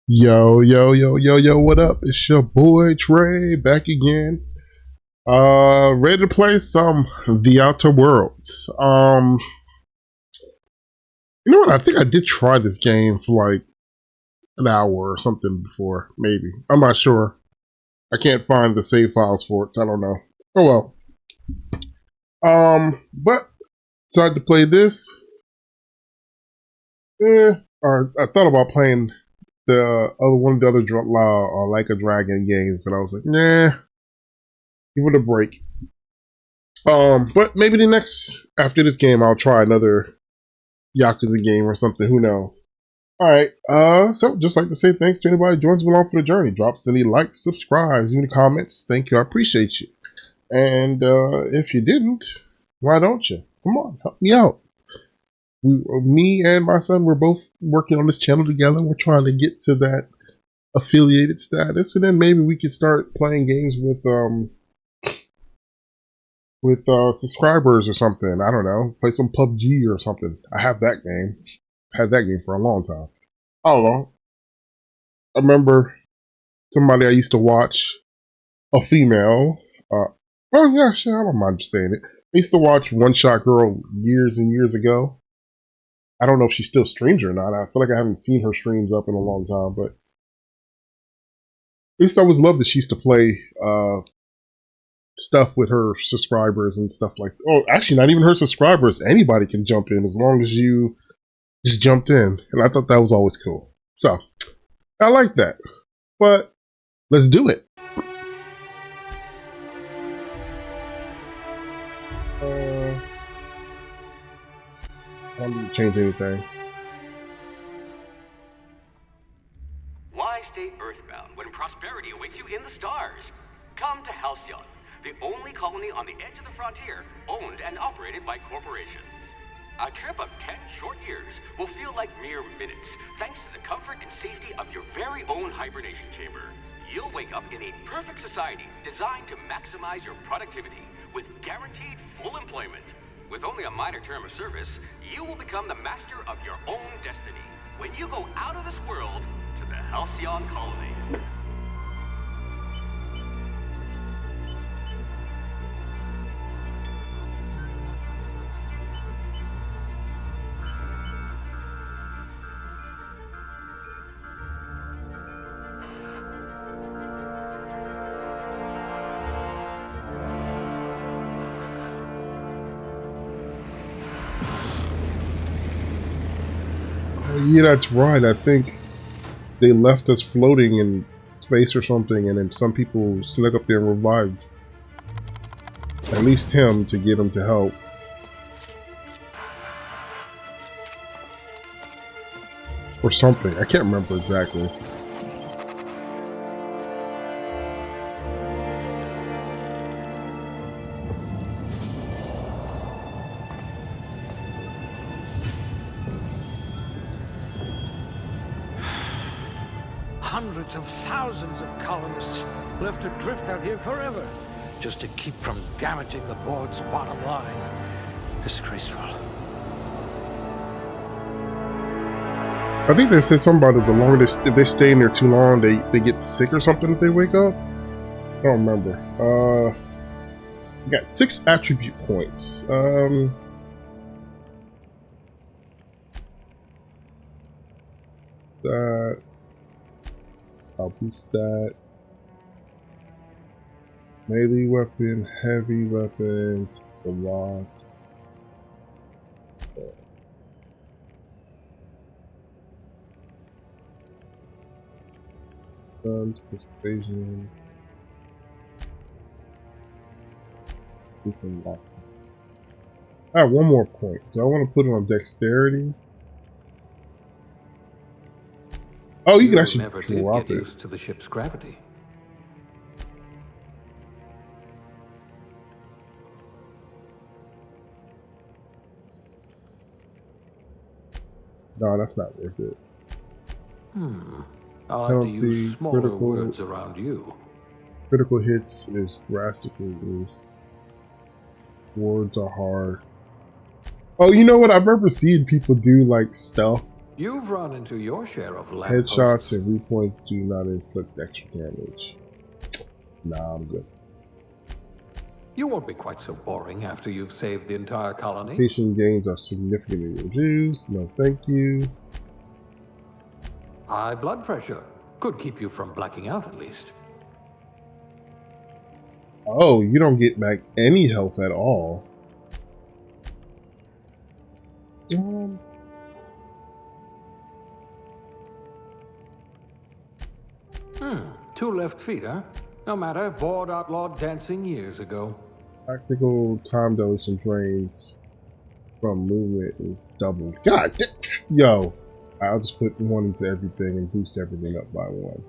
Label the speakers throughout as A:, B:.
A: Yo, what up? It's your boy Trey back again. Ready to play some The Outer Worlds. You know what? I think I did try this game for like an hour or something before, maybe. I'm not sure. I can't find the save files for it. So I don't know. Oh well. But decided to play this. Or I thought about playing the other one of the other Like a Dragon games, but I was like, nah, give it a break. But maybe after this game, I'll try another Yakuza game or something. Who knows? All right. So just like to say thanks to anybody who joins me along for the journey. Drops any likes, subscribes, any comments. Thank you. I appreciate you. And if you didn't, why don't you? Come on, help me out. Me and my son, we're both working on this channel together. We're trying to get to that affiliated status, and then maybe we could start playing games with subscribers or something. I don't know. Play some PUBG or something. I have that game. Had that game for a long time. I don't know. I remember somebody I used to watch, a female. Oh yeah, shit, I don't mind saying it. I used to watch One Shot Girl years and years ago. I don't know if she still streams or not. I feel like I haven't seen her streams up in a long time, but I used to always love that she used to play stuff with her subscribers and stuff like that. Oh, actually, not even her subscribers. Anybody can jump in as long as you just jumped in. And I thought that was always cool. So, I like that. But, let's do it. I don't need to change anything.
B: Why stay earthbound when prosperity awaits you in the stars? Come to Halcyon, the only colony on the edge of the frontier, owned and operated by corporations. A trip of 10 short years will feel like mere minutes, thanks to the comfort and safety of your very own hibernation chamber. You'll wake up in a perfect society designed to maximize your productivity with guaranteed full employment. With only a minor term of service, you will become the master of your own destiny when you go out of this world to the Halcyon colony.
A: Yeah, that's right. I think they left us floating in space or something, and then some people snuck up there and revived at least him to get him to help. Or something. I can't remember exactly.
C: Hundreds of thousands of colonists left to drift out here forever, just to keep from damaging the board's bottom line. Disgraceful.
A: I think they said something about it, the longer if they stay in there too long, they get sick or something if they wake up. I don't remember. We got 6 attribute points. That. I'll boost that. Melee weapon, heavy weapon, the rock. Guns, persuasion. I have one more point. So I want to put it on dexterity. Oh, you can actually
D: never did get used to the ship's gravity.
A: No, that's not worth it.
D: I'll have to use smaller words around you.
A: Critical hits is drastically loose. Words are hard. Oh, you know what? I remember seeing people do like stealth
D: You've run into your share of
A: Headshots
D: lampposts.
A: and repoints do not inflict extra damage. Nah, I'm good.
D: You won't be quite so boring after you've saved the entire colony.
A: Patient gains are significantly reduced. No, thank you.
D: High blood pressure. Could keep you from blacking out at least.
A: Oh, you don't get back any health at all.
D: Two left feet, huh? No matter, bored outlawed dancing years ago.
A: Practical time dilation drains from movement is doubled. God, yo, I'll just put one into everything and boost everything up by one.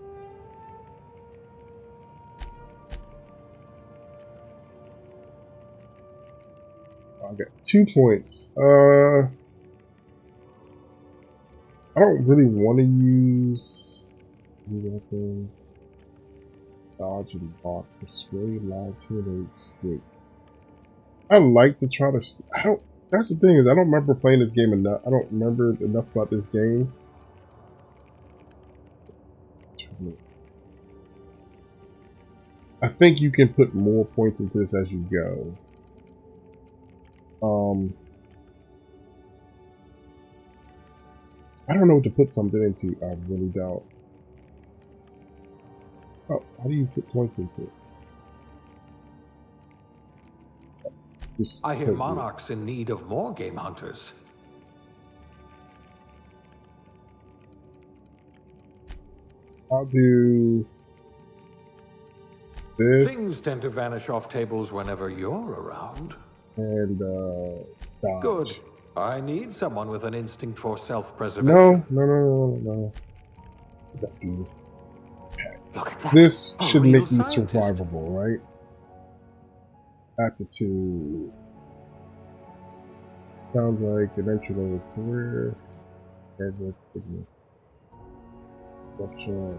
A: I got 2 points. I don't really want to use weapons. Dodge and block, persuade, lie, intimidate, stick. I like to try to. I don't. That's the thing is, I don't remember playing this game enough. I don't remember enough about this game. I think you can put more points into this as you go. I don't know what to put something into. I really don't. Oh, how do you put points into it? Just
D: I hear Monarch's in need of more game hunters.
A: I'll do this.
D: Things tend to vanish off tables whenever you're around.
A: And dodge.
D: Good. I need someone with an instinct for self-preservation.
A: No.
D: Look at that.
A: This
D: A
A: should
D: real
A: make me
D: scientist.
A: survivable, right? Aptitude. Sounds like an entry-level career. Structure.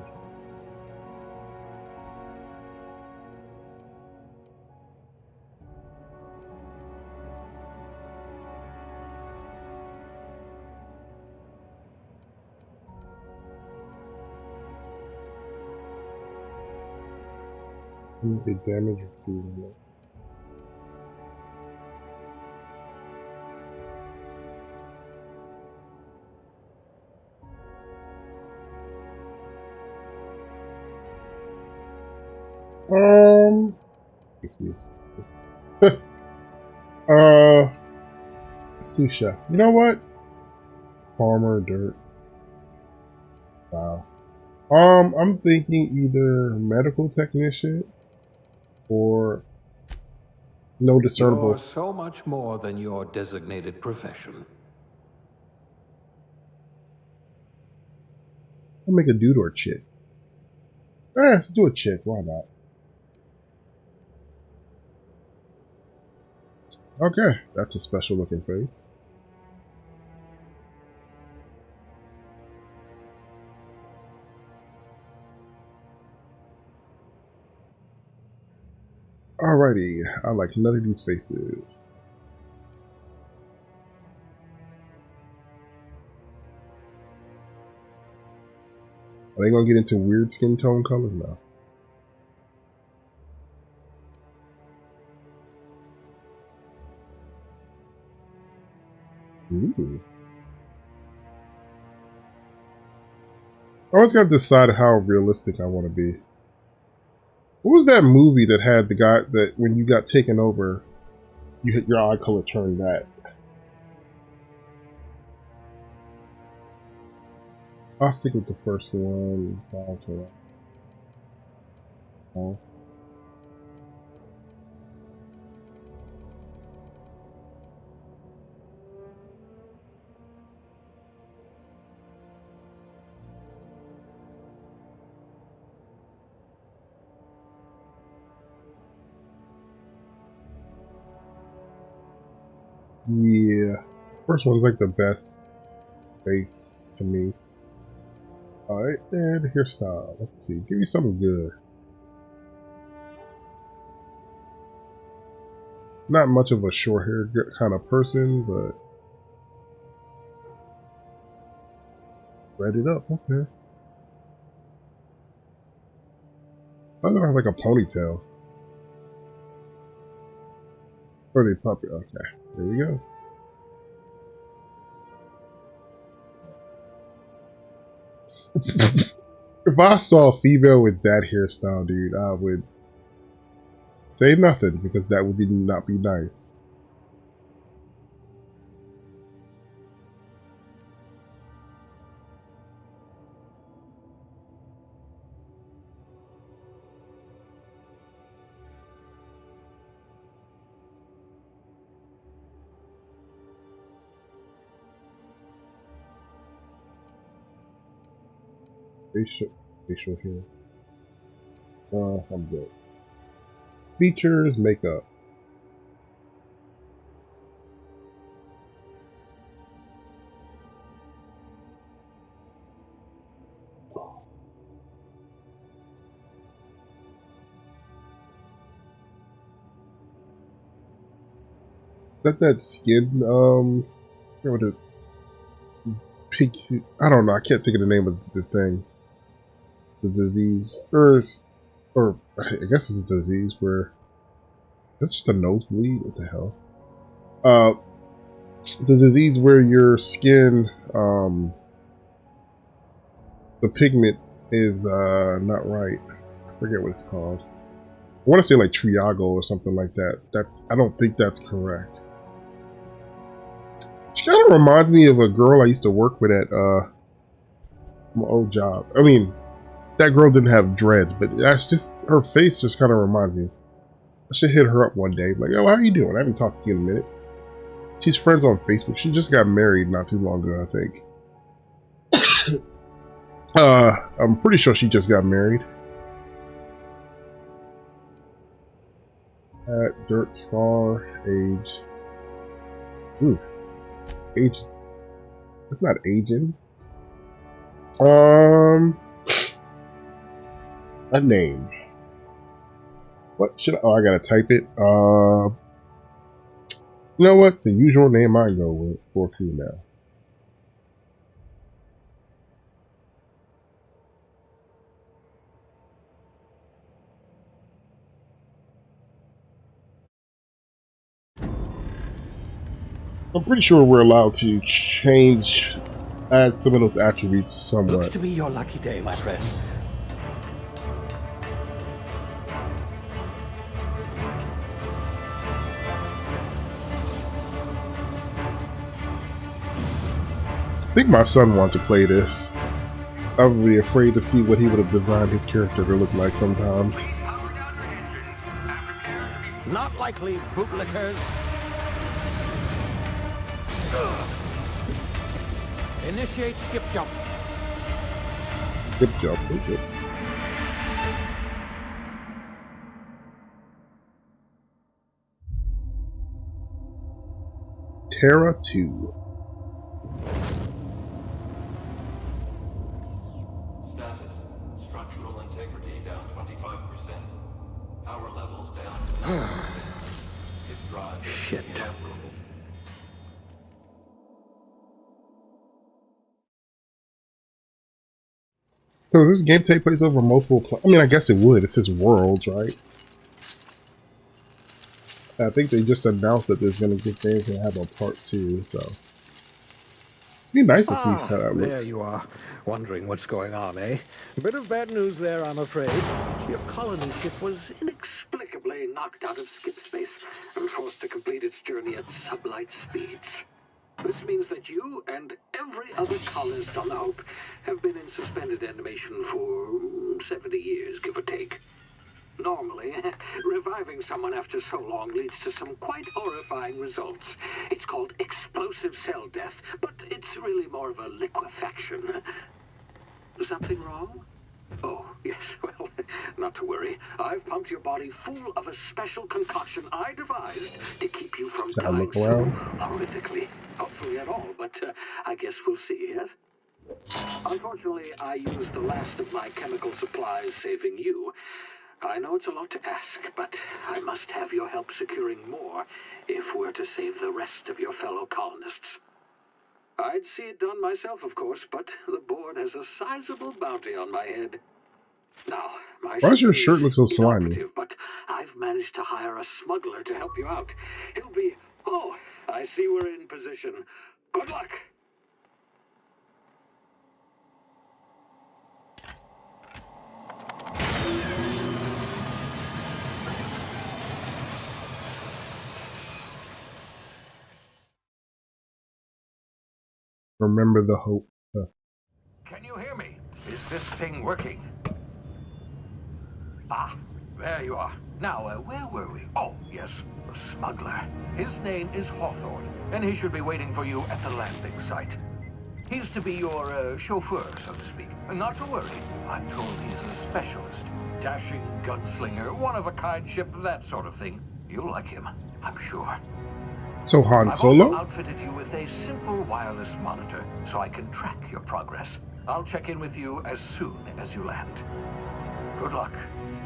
A: The damage received. Sous chef. You know what? Farmer, dirt. Wow. I'm thinking either medical technician or no discernible.
D: You're so much more than your designated profession.
A: I'll make a dude or a chick. Let's do a chick. Why not? Okay, that's a special looking face. Alrighty, I like none of these faces. Are they gonna get into weird skin tone colors now? Ooh. I always gotta decide how realistic I want to be. What was that movie that had the guy that when you got taken over, you hit your eye color turned that? I'll stick with the first one. Oh. Yeah, first one's like the best face to me. Alright, and the hairstyle. Let's see, give me something good. Not much of a short hair kind of person, but threaded up. Okay. I don't have like a ponytail. Pretty puppy. Okay. There we go. If I saw a female with that hairstyle, dude, I would say nothing because that would not be nice. Facial hair. I'm good. Features, makeup. That skin, what it, pig, I don't know, I can't think of the name of the thing. The disease, or I guess it's a disease where, that's just a nosebleed, what the hell? The disease where your skin, the pigment is, not right. I forget what it's called. I want to say like Triago or something like that. I don't think that's correct. She kind of reminds me of a girl I used to work with at my old job. I mean, that girl didn't have dreads, but that's just her face just kind of reminds me. I should hit her up one day. Like, oh, how are you doing? I haven't talked to you in a minute. She's friends on Facebook. She just got married not too long ago, I think. I'm pretty sure she just got married. Dirt scar, age. Ooh. Age. That's not aging. A name. What should I? Oh, I gotta type it. You know what? The usual name I go with for female. I'm pretty sure we're allowed to add some of those attributes somewhat.
C: Looks to be your lucky day, my friend.
A: I think my son wants to play this. I'm really afraid to see what he would have designed his character to look like sometimes.
C: Not likely, bootlickers. Initiate skip jump.
A: Skip jump, okay. Terra 2.
E: Status. Structural integrity down 25%. Power levels down 90%. Skip drive.
C: Shit.
A: So does this game take place over multiple I mean, I guess it would. It says worlds, right? I think they just announced that there's going to get games and have a part 2, so it'd be nice to see how that looks.
C: There you are, wondering what's going on, eh? A bit of bad news there, I'm afraid. Your colony ship was inexplicably knocked out of skip space and forced to complete its journey at sublight speeds. This means that you and every other colonist on the Hope have been in suspended animation for 70 years, give or take. Normally, reviving someone after so long leads to some quite horrifying results. It's called explosive cell death, but it's really more of a liquefaction. Something wrong? Oh, yes, well, not to worry. I've pumped your body full of a special concoction I devised to keep you from dying so horrifically. Hopefully at all, but I guess we'll see, yes? Unfortunately, I used the last of my chemical supplies saving you. I know it's a lot to ask, but I must have your help securing more if we're to save the rest of your fellow colonists. I'd see it done myself, of course, but the board has a sizable bounty on my head. Now, my
A: Why does your
C: ship
A: shirt
C: is
A: look so slimy?
C: inoperative, but I've managed to hire a smuggler to help you out. He'll be... Oh, I see we're in position. Good luck!
A: Remember the hope.
C: Can you hear me? Is this thing working? Ah, there you are. Now, where were we? Oh, yes, the smuggler. His name is Hawthorne, and he should be waiting for you at the landing site. He's to be your chauffeur, so to speak. Not to worry. I'm told he's a specialist. Dashing gunslinger, one-of-a-kind ship, that sort of thing. You'll like him, I'm sure.
A: So Han
C: I've
A: Solo?
C: also outfitted you with a simple wireless monitor, so I can track your progress. I'll check in with you as soon as you land. Good luck.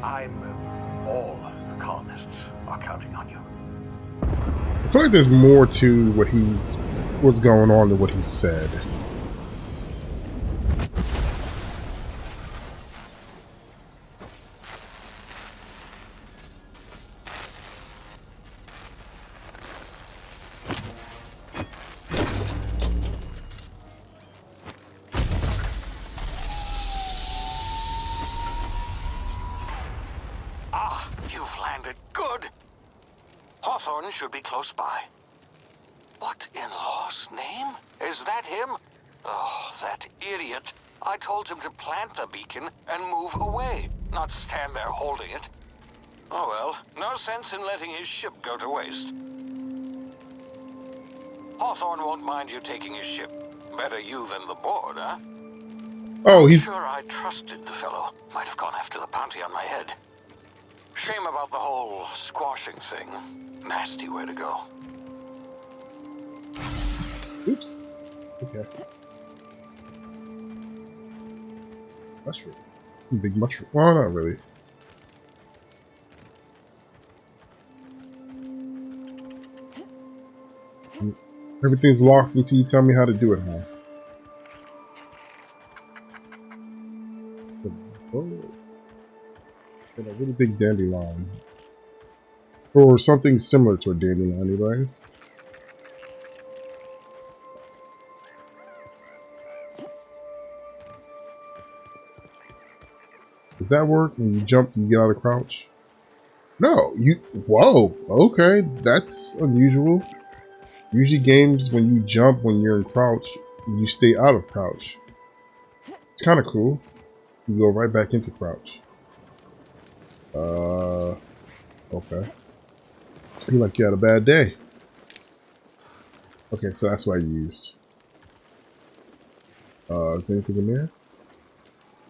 C: All the colonists are counting on you.
A: I feel like there's more to what's going on than what he said.
C: Hawthorne should be close by. What in law's name? Is that him? Oh, that idiot. I told him to plant the beacon and move away, not stand there holding it. Oh well, no sense in letting his ship go to waste. Hawthorne won't mind you taking his ship. Better you than the board, huh?
A: Oh, he's...
C: Sure, I trusted the fellow. Might have gone after the bounty on my head. Shame about the whole squashing thing. Nasty way to go.
A: Oops. Okay. Mushroom. Big mushroom. Oh, not really. Everything's locked until you tell me how to do it, huh? Oh. Got a really big dandelion. Or something similar to a dandelion, anyways. Does that work? When you jump, you get out of crouch? No, you... Whoa, okay, that's unusual. Usually games, when you jump when you're in crouch, you stay out of crouch. It's kind of cool. You go right back into crouch. Okay. You like you had a bad day. Okay, so that's what I used. Is there anything in there?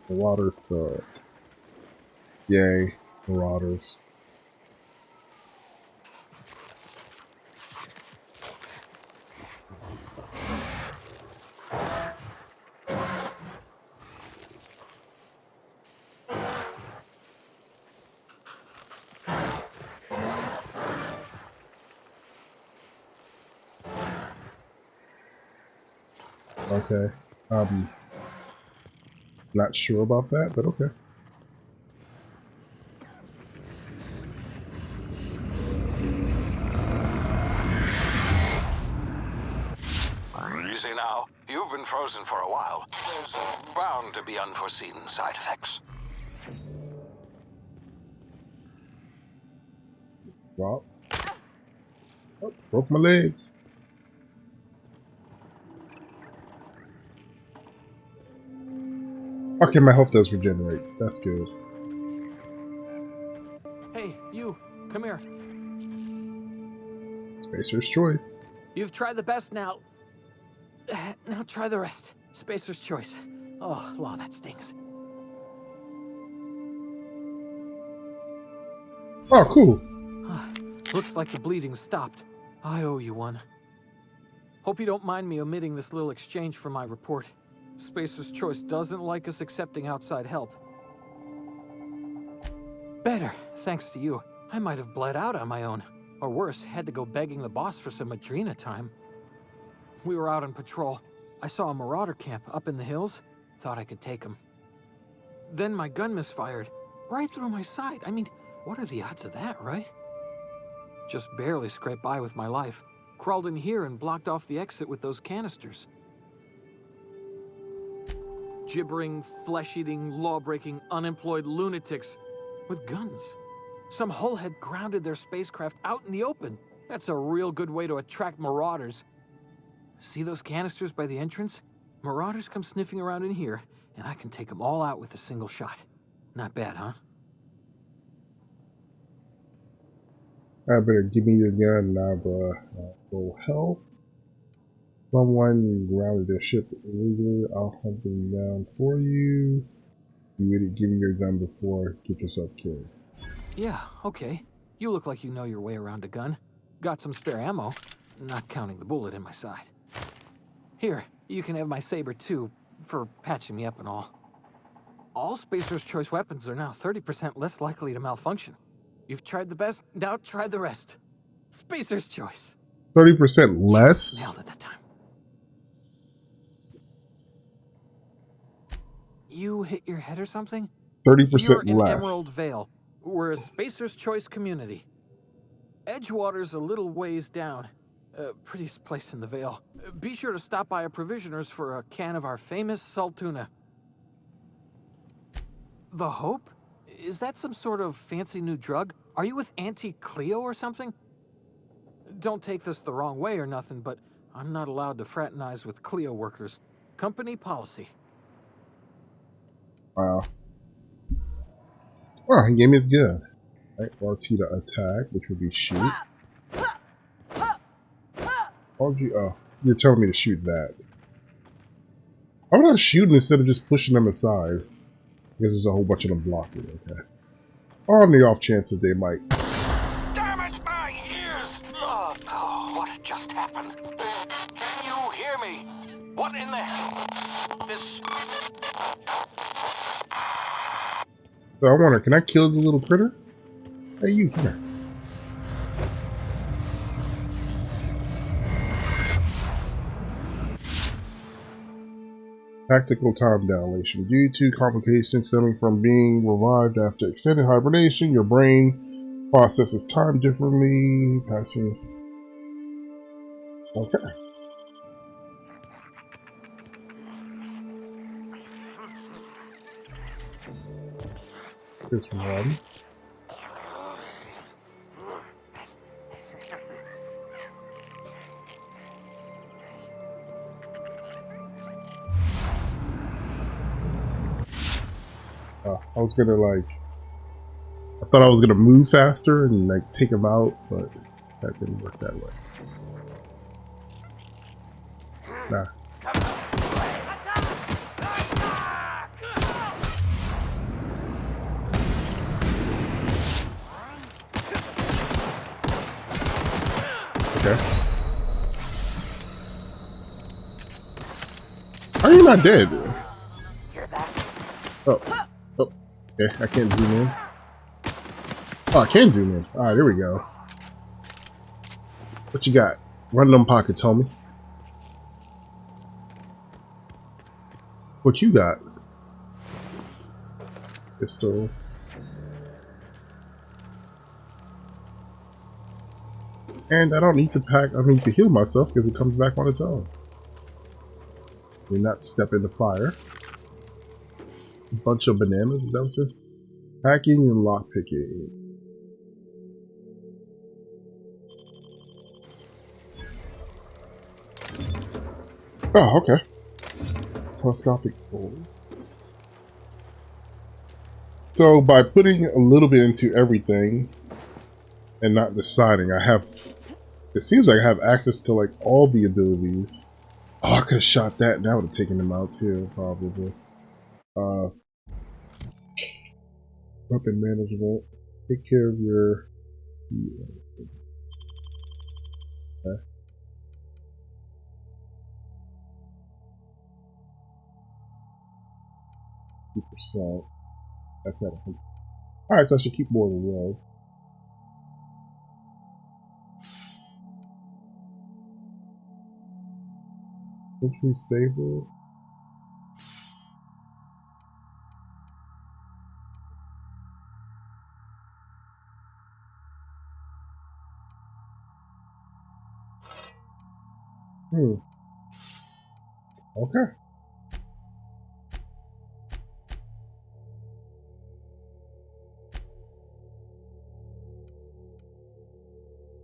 A: The water, yay, marauders. Okay. Not sure about that, but okay.
C: Easy now. You've been frozen for a while. There's bound to be unforeseen side effects.
A: Wow. Oh, broke my legs. Okay, my health does regenerate. That's good.
D: Hey, you, come here.
A: Spacer's choice.
D: You've tried the best now. Now try the rest. Spacer's choice. Oh, law, that stings.
A: Oh, cool.
D: Looks like the bleeding stopped. I owe you one. Hope you don't mind me omitting this little exchange from my report. Spacer's choice doesn't like us accepting outside help. Better, thanks to you. I might have bled out on my own. Or worse, had to go begging the boss for some Adrena time. We were out on patrol. I saw a marauder camp up in the hills. Thought I could take him. Then my gun misfired. Right through my side. I mean, what are the odds of that, right? Just barely scraped by with my life. Crawled in here and blocked off the exit with those canisters. Gibbering, flesh-eating, law-breaking, unemployed lunatics with guns. Some hull had grounded their spacecraft out in the open. That's a real good way to attract marauders. See those canisters by the entrance? Marauders come sniffing around in here, and I can take them all out with a single shot. Not bad, huh?
A: I better give me your gun now, bro. Full health. Someone grounded their ship illegally. I'll hunt them down for you. You ready? Give me your gun before get yourself killed.
D: Yeah, okay. You look like you know your way around a gun. Got some spare ammo, not counting the bullet in my side. Here, you can have my saber too, for patching me up and all. All Spacer's Choice weapons are now 30% less likely to malfunction. You've tried the best, now try the rest. Spacer's Choice.
A: 30% less?
D: Nailed it that time. You hit your head or something?
A: 30%
D: You're in
A: less.
D: Emerald Vale. We're a Spacer's Choice community. Edgewater's a little ways down. Prettiest place in the Vale. Be sure to stop by a provisioner's for a can of our famous salt tuna. The Hope? Is that some sort of fancy new drug? Are you with Auntie Cleo or something? Don't take this the wrong way or nothing, but I'm not allowed to fraternize with Cleo workers. Company policy.
A: Wow. Oh, he gave me his gun. Right, RT to attack, which would be shoot. Why'd you? Oh, you're telling me to shoot that. Why would I shoot instead of just pushing them aside? Because there's a whole bunch of them blocking. Okay. On the off chance that they might.
C: Damn it, my ears! Oh, what just happened? Can you hear me? What in the hell?
A: So I wonder, can I kill the little critter? Hey, you, come here. Tactical time dilation. Due to complications stemming from being revived after extended hibernation, your brain processes time differently. Passing. Okay. This one. I was gonna I thought I was gonna move faster and take him out, but that didn't work that way. Nah. Okay. How are you not dead? Oh. Oh. Okay, I can't zoom in. Oh, I can zoom in. Alright, there we go. What you got? Run them pockets, homie. What you got? Pistol. And I don't need to pack, I need to heal myself because it comes back on its own. Do not step in the fire. A bunch of bananas, is that what it says? Hacking and lockpicking. Oh, okay. Telescopic fold. So by putting a little bit into everything and not deciding, it seems like I have access to like all the abilities. Oh, I could have shot that and that would have taken them out too, probably. Weapon management. Take care of your... Okay. %. That's at 100. Alright, so I should keep more than well. Infantry saber. Okay.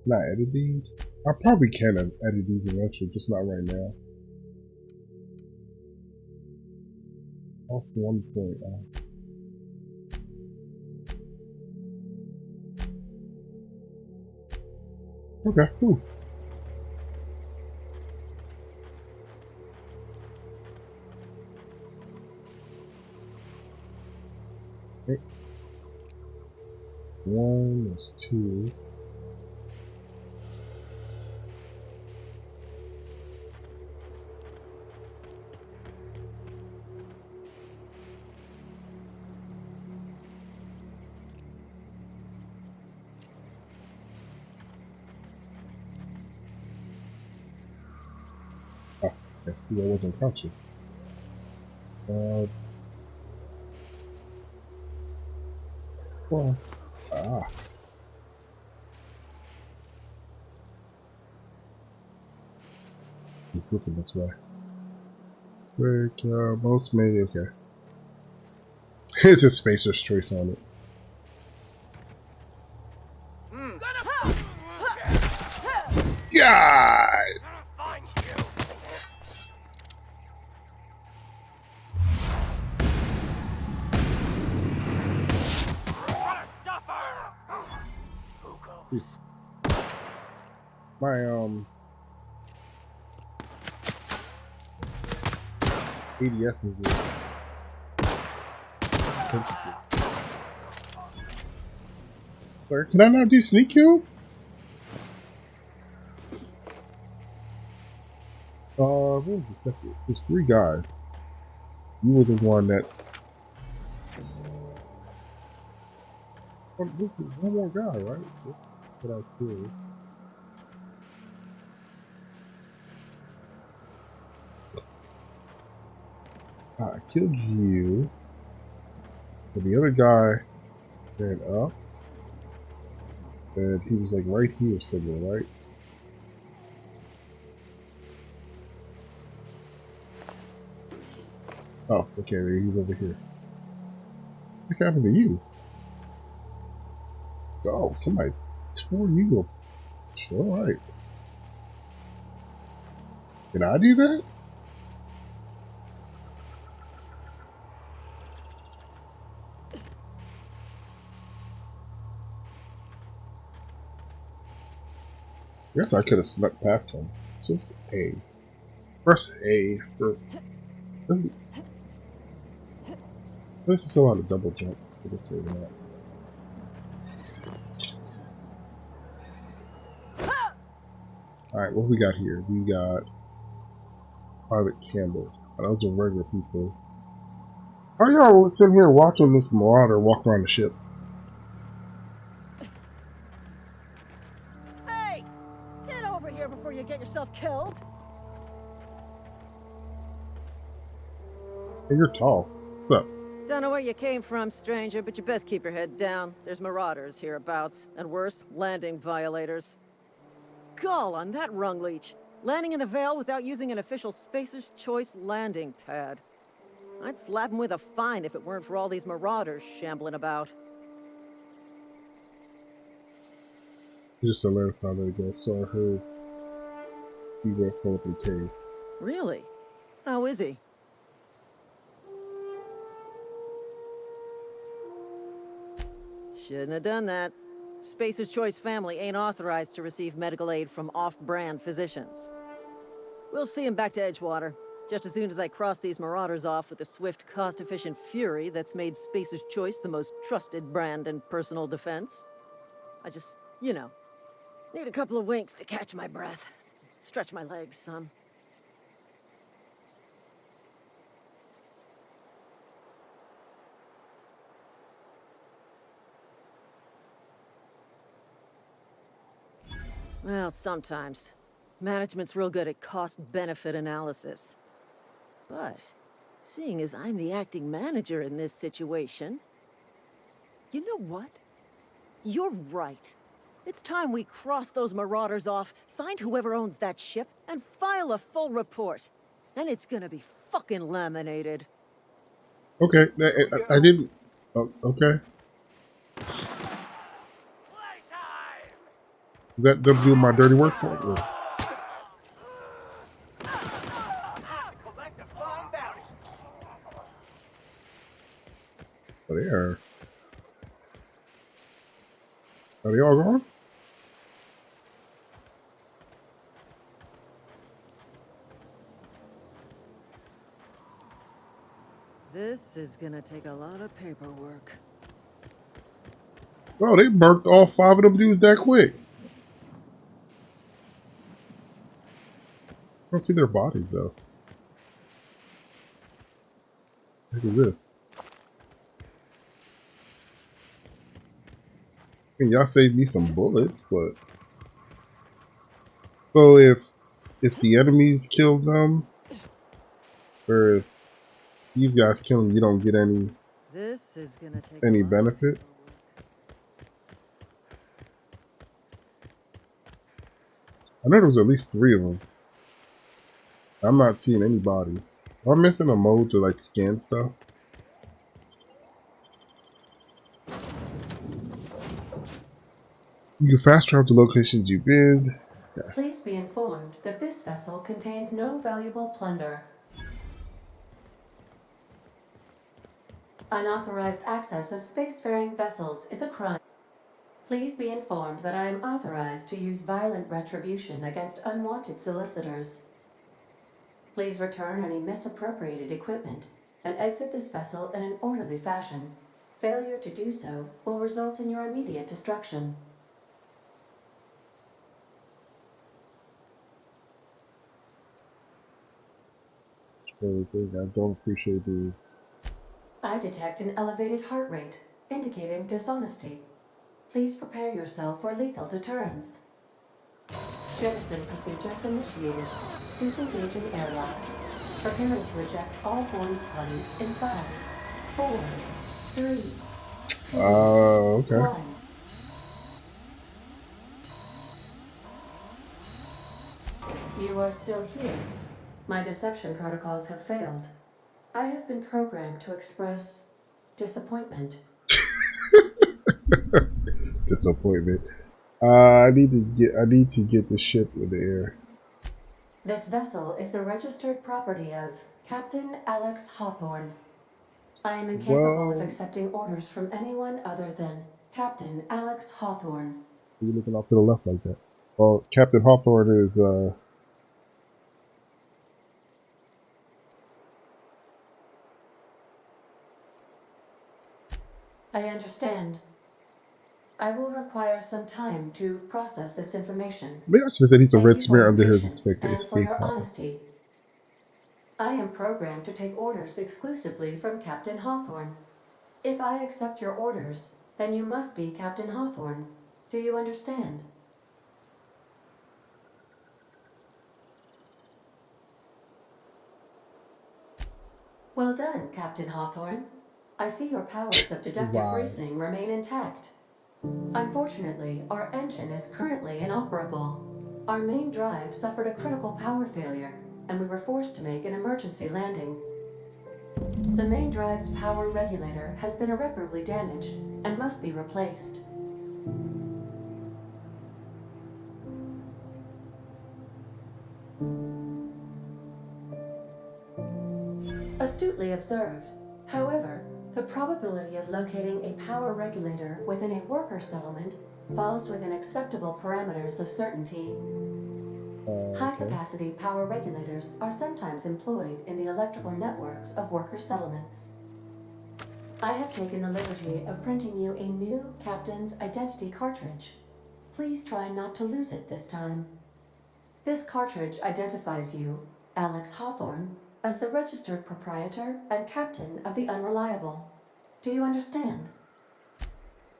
A: Not edit these? I probably can edit these eventually, just not right now. That's 1 point. Okay, cool. Okay. 1, there's 2. Oh, okay. See, I wasn't conscious. Well, he's looking this way. Break, most maybe, okay. It's a spacer's choice on it. God! My, ADS is Sir, can I not do sneak kills? What was the second? There's 3 guys. You were the one that... Oh, this is one more guy, right? That's what I killed. I killed you. But the other guy ran up. And he was like right here somewhere, right? Oh, okay, he's over here. What happened to you? Oh, somebody tore you up. Alright. Did I do that? Guess I could have snuck past him. Just A. Press A for... This is a lot of double jump for this way that. Alright, what we got here? We got Private Campbell. Oh, those are regular people. How are y'all sitting here watching this marauder walk around the ship?
F: Hey! Get over here before you get yourself killed!
A: Hey, you're tall. What's up?
F: Don't know where you came from, stranger, but you best keep your head down. There's marauders hereabouts, and worse, landing violators. Gall on that rung leech. Landing in the Vale without using an official Spacer's Choice landing pad. I'd slap him with a fine if it weren't for all these marauders shambling about.
A: Just a little farther ago, so I heard he went from the cave.
F: Really? How is he? Shouldn't have done that. Spacer's Choice family ain't authorized to receive medical aid from off-brand physicians. We'll see him back to Edgewater, just as soon as I cross these marauders off with the swift, cost-efficient fury that's made Spacer's Choice the most trusted brand in personal defense. I just, you know, need a couple of winks to catch my breath. Stretch my legs some. Well, sometimes. Management's real good at cost-benefit analysis. But, seeing as I'm the acting manager in this situation, you know what? You're right. It's time we cross those marauders off, find whoever owns that ship, and file a full report. And it's gonna be fucking laminated.
A: Okay, I didn't. Oh, okay. Is that them doing my dirty work for me? Oh, they are. Are they all gone?
F: This is gonna take a lot of paperwork.
A: Oh, they burnt all 5 of them dudes that quick. I don't see their bodies though. Look at this. I mean, y'all saved me some bullets, but so if the enemies kill them, or if these guys kill them, you don't get
F: This is gonna take
A: any
F: a lot
A: benefit.
F: of
A: I know there was at least 3 of them. I'm not seeing any bodies. Am I missing a mode to like scan stuff? You can fast travel to locations you've been. Yeah.
G: Please be informed that this vessel contains no valuable plunder. Unauthorized access of spacefaring vessels is a crime. Please be informed that I am authorized to use violent retribution against unwanted solicitors. Please return any misappropriated equipment and exit this vessel in an orderly fashion. Failure to do so will result in your immediate destruction.
A: I don't appreciate the.
G: I detect an elevated heart rate, indicating dishonesty. Please prepare yourself for lethal deterrence. Jettison procedures initiated. Disengaging airlocks. Preparing to eject all boarding parties in 5, 4, 3, 2,
A: Okay.
G: 1. You are still here. My deception protocols have failed. I have been programmed to express disappointment.
A: Disappointment. I need to get the ship in the air.
G: This vessel is the registered property of Captain Alex Hawthorne. I am incapable of accepting orders from anyone other than Captain Alex Hawthorne.
A: You're looking off to the left like that. Well, Captain Hawthorne is
G: I understand. I will require some time to process this information.
A: maybe I should have said he's a
G: Thank
A: red
G: you for
A: smear
G: your
A: under his
G: patience and for
A: escape
G: your
A: pod.
G: honesty. I am programmed to take orders exclusively from Captain Hawthorne. If I accept your orders, then you must be Captain Hawthorne. Do you understand? Well done, Captain Hawthorne. I see your powers of deductive
A: Wow.
G: reasoning remain intact. Unfortunately, our engine is currently inoperable. Our main drive suffered a critical power failure, and we were forced to make an emergency landing. The main drive's power regulator has been irreparably damaged and must be replaced. Astutely observed. However, the probability of locating a power regulator within a worker settlement falls within acceptable parameters of certainty. High-capacity power regulators are sometimes employed in the electrical networks of worker settlements. I have taken the liberty of printing you a new captain's identity cartridge. Please try not to lose it this time. This cartridge identifies you, Alex Hawthorne, as the registered proprietor and captain of the Unreliable. Do you understand?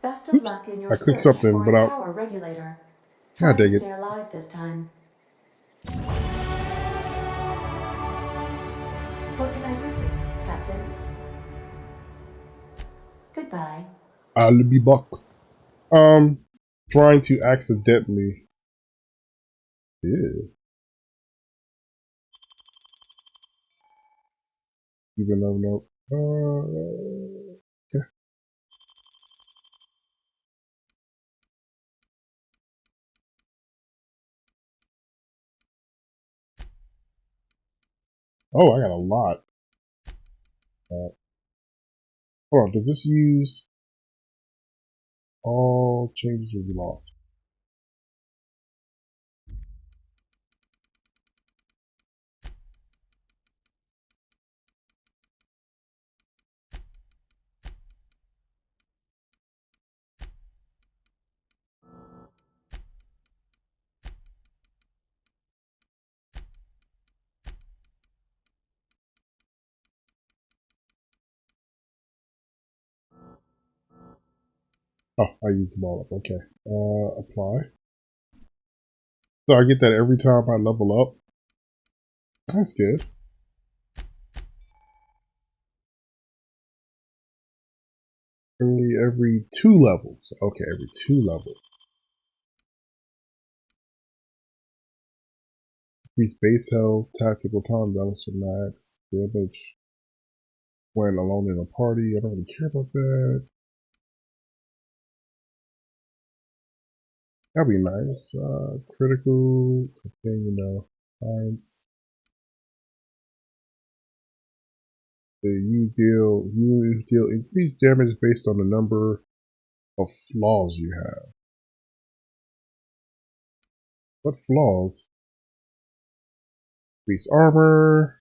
G: Best of luck in your
A: I clicked
G: search
A: something,
G: for
A: but
G: a power regulator. Try
A: God
G: to
A: dang it.
G: stay alive this time. What can I do for you, Captain? Goodbye.
A: I'll be back. Trying to accidentally. Yeah. Even though no. Okay. Oh, I got a lot. Hold on. Does this use all changes will be lost? Oh, I used them all up. Okay. Apply. So I get that every time I level up. That's good. Only every 2 levels. Okay, every 2 levels. Increase base health, tactical time damage for max, damage when alone in a party. I don't really care about that. That'd be nice. Critical, thing, you know, science. You deal increased damage based on the number of flaws you have. What flaws? Increase armor,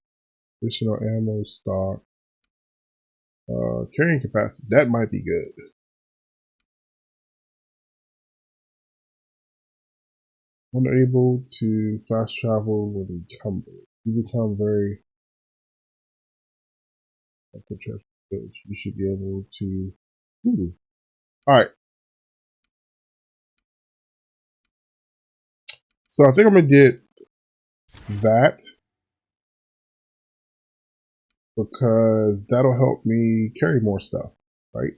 A: additional ammo stock, carrying capacity. That might be good. Unable to fast travel when encumbered. You become very you should be able to. Alright. So I think I'm gonna get that because that'll help me carry more stuff, right?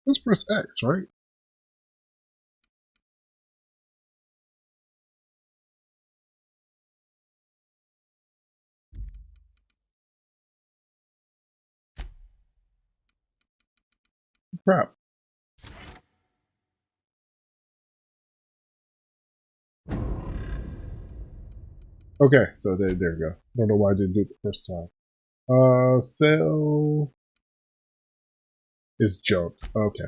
A: Let's press X, right? Crap. Okay, so there we go. Don't know why I didn't do it the first time. Sell is junk. Okay.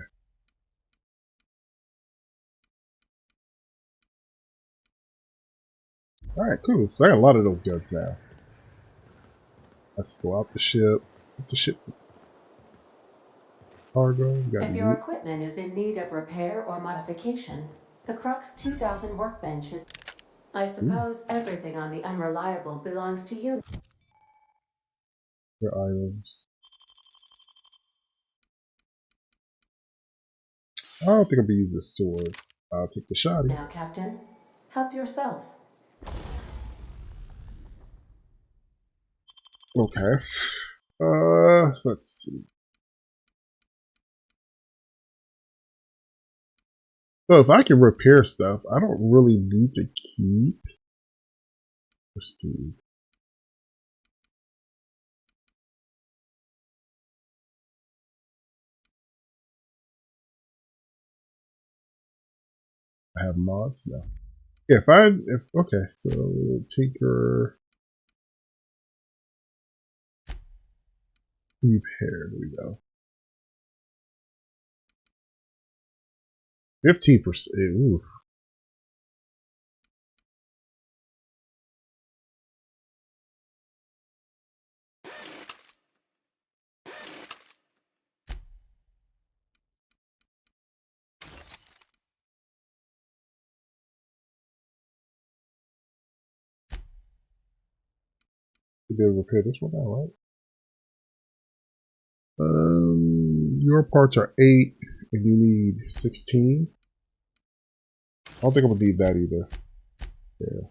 A: Alright, cool. So I got a lot of those guns now. Let's go out the ship. What's the ship? Cargo. We got
G: If your
A: loot.
G: equipment is in need of repair or modification, the Crux 2000 workbench is... I suppose everything on the Unreliable belongs to you.
A: Your items. I don't think I'm gonna use this sword. I'll take the shotty.
G: Now, Captain, help yourself.
A: Okay. Let's see. So if I can repair stuff, I don't really need to keep. Prestige. I have mods? No. Yeah, okay, so Tinker repair, there we go. 15%. Ooh. We did repair this one now, right? Your parts are 8, and you need 16. I don't think I'm gonna need that either. Yeah.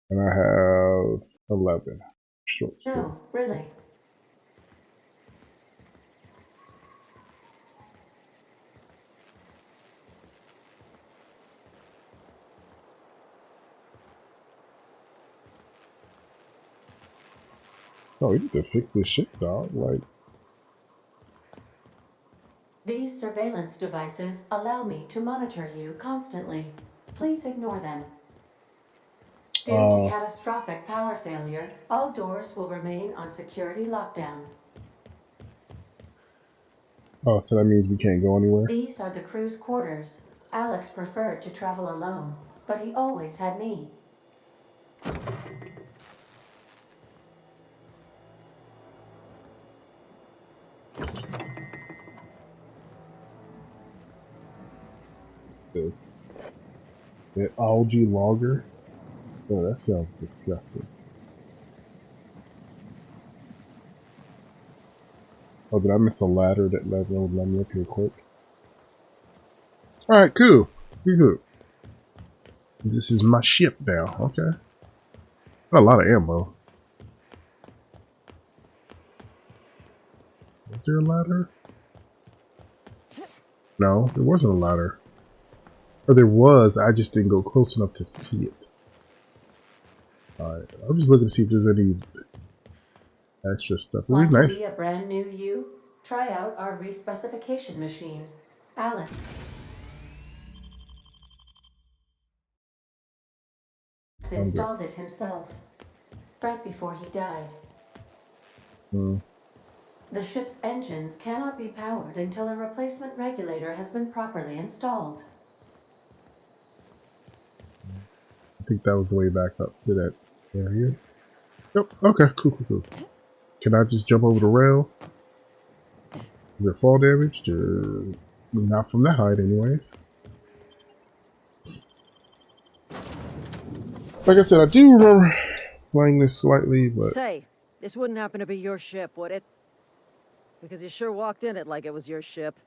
A: And I have 11. Short still.
G: No, really.
A: Oh, you need to fix this shit, dog. Like,
G: These surveillance devices allow me to monitor you constantly. Please ignore them. Due to catastrophic power failure, all doors will remain on security lockdown.
A: oh, so that means we can't go anywhere?
G: These are the crew's quarters. Alex preferred to travel alone, but he always had me.
A: This. The algae logger? Oh, that sounds disgusting. Oh, did I miss a ladder that let me up here quick? Alright, cool. Good. This is my ship now. Okay. Got a lot of ammo. Was there a ladder? No, there wasn't a ladder. Or there was, I just didn't go close enough to see it. Alright, I'm just looking to see if there's any extra stuff. It would
G: Want
A: be
G: to
A: nice.
G: be a brand new you? Try out our respecification machine. Alex installed it himself, right before he died. The ship's engines cannot be powered until a replacement regulator has been properly installed.
A: I think that was the way back up to that area. Yep. Okay, cool. Can I just jump over the rail? Is there fall damage? Not from that height, anyways. Like I said, I do remember playing this slightly, but
F: Say, this wouldn't happen to be your ship, would it? Because you sure walked in it like it was your ship.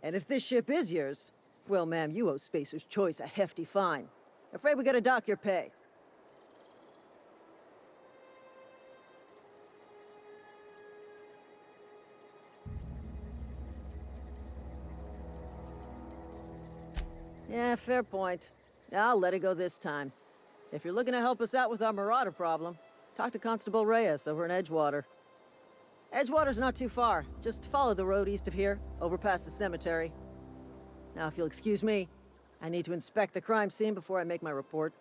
F: And if this ship is yours, well, ma'am, you owe Spacer's Choice a hefty fine. Afraid we gotta dock your pay. Yeah, fair point. I'll let it go this time. If you're looking to help us out with our marauder problem, talk to Constable Reyes over in Edgewater. Edgewater's not too far. Just follow the road east of here, over past the cemetery. Now, if you'll excuse me, I need to inspect the crime scene before I make my report.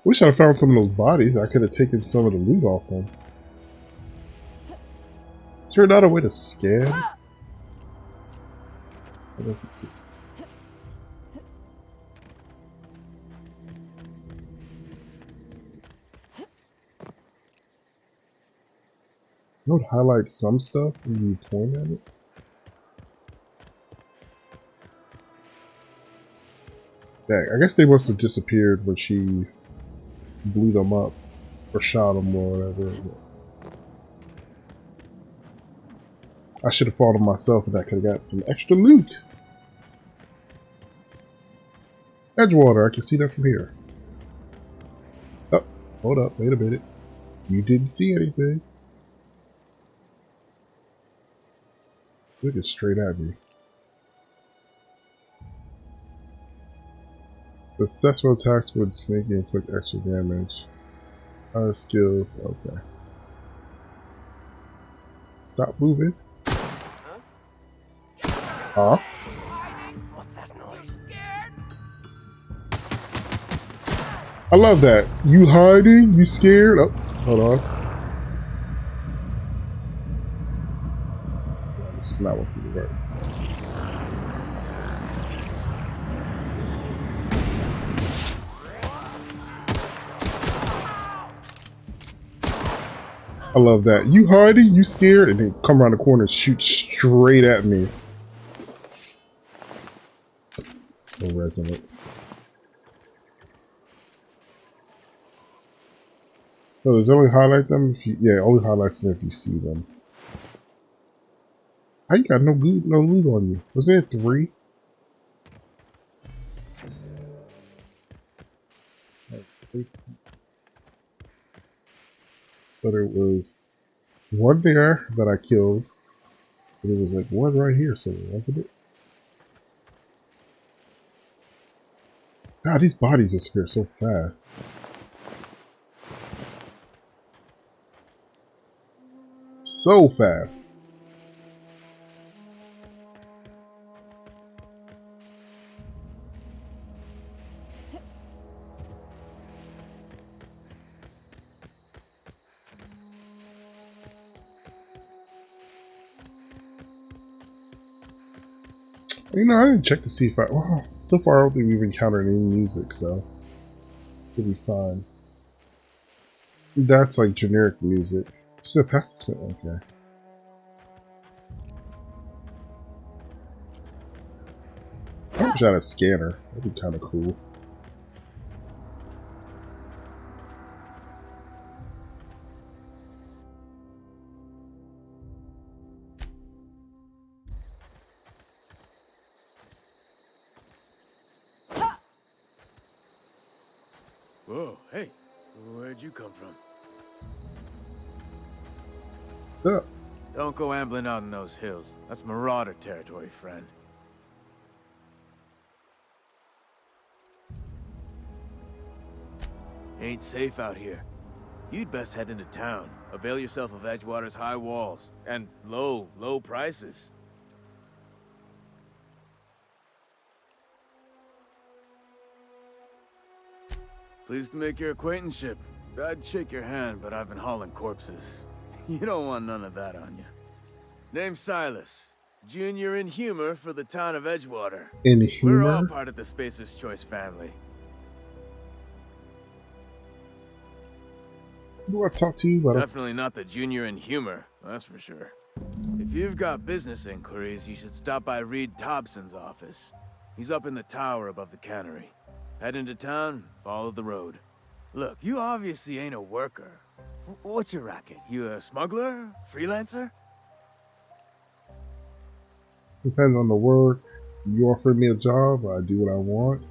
A: wish I'd found some of those bodies. I could have taken some of the loot off them. Is there not a way to scan? You would highlight some stuff when you point at it. Dang, I guess they must have disappeared when she blew them up or shot them or whatever. I should have fought them myself and I could have got some extra loot. Edgewater, I can see that from here. Oh, hold up, wait a minute. You didn't see anything. Look it straight at me. The successful attacks would sneak and inflict extra damage. Our skills, okay. Stop moving. Huh?
H: What's that noise? Scared?
A: I love that. You hiding? You scared? Oh, hold on. Yeah, this is not what you work. I love that. You hiding? You scared? And then come around the corner and shoot straight at me. So resonant. Oh, does it only highlight them if you? Yeah, it only highlights them if you see them. How you got no loot on you? Wasn't it 3? But it was one there that I killed. But it was like one right here somewhere, wasn't it? God, these bodies disappear so fast. So fast. You know, I didn't check to see if well, so far I don't think we've encountered any music, so it'll be fine. That's like generic music. Just a pass it, okay. I wish I had a scanner. That'd be kind of cool.
I: Whoa, hey, where'd you come from?
A: Yeah.
I: Don't go ambling out in those hills. That's marauder territory, friend. Ain't safe out here. You'd best head into town. Avail yourself of Edgewater's high walls. And low prices. Pleased to make your acquaintanceship. I'd shake your hand, but I've been hauling corpses. You don't want none of that on you. Name's Silas. Junior in humor for the town of Edgewater.
A: In humor?
I: We're all part of the Spacer's Choice family.
A: Who do I talk to you about?
I: Definitely not the junior in humor, that's for sure. If you've got business inquiries, you should stop by Reed Tobson's office. He's up in the tower above the cannery. Head into town, follow the road. Look, you obviously ain't a worker. What's your racket? You a smuggler? Freelancer?
A: Depends on the work. You offer me a job, I do what I want.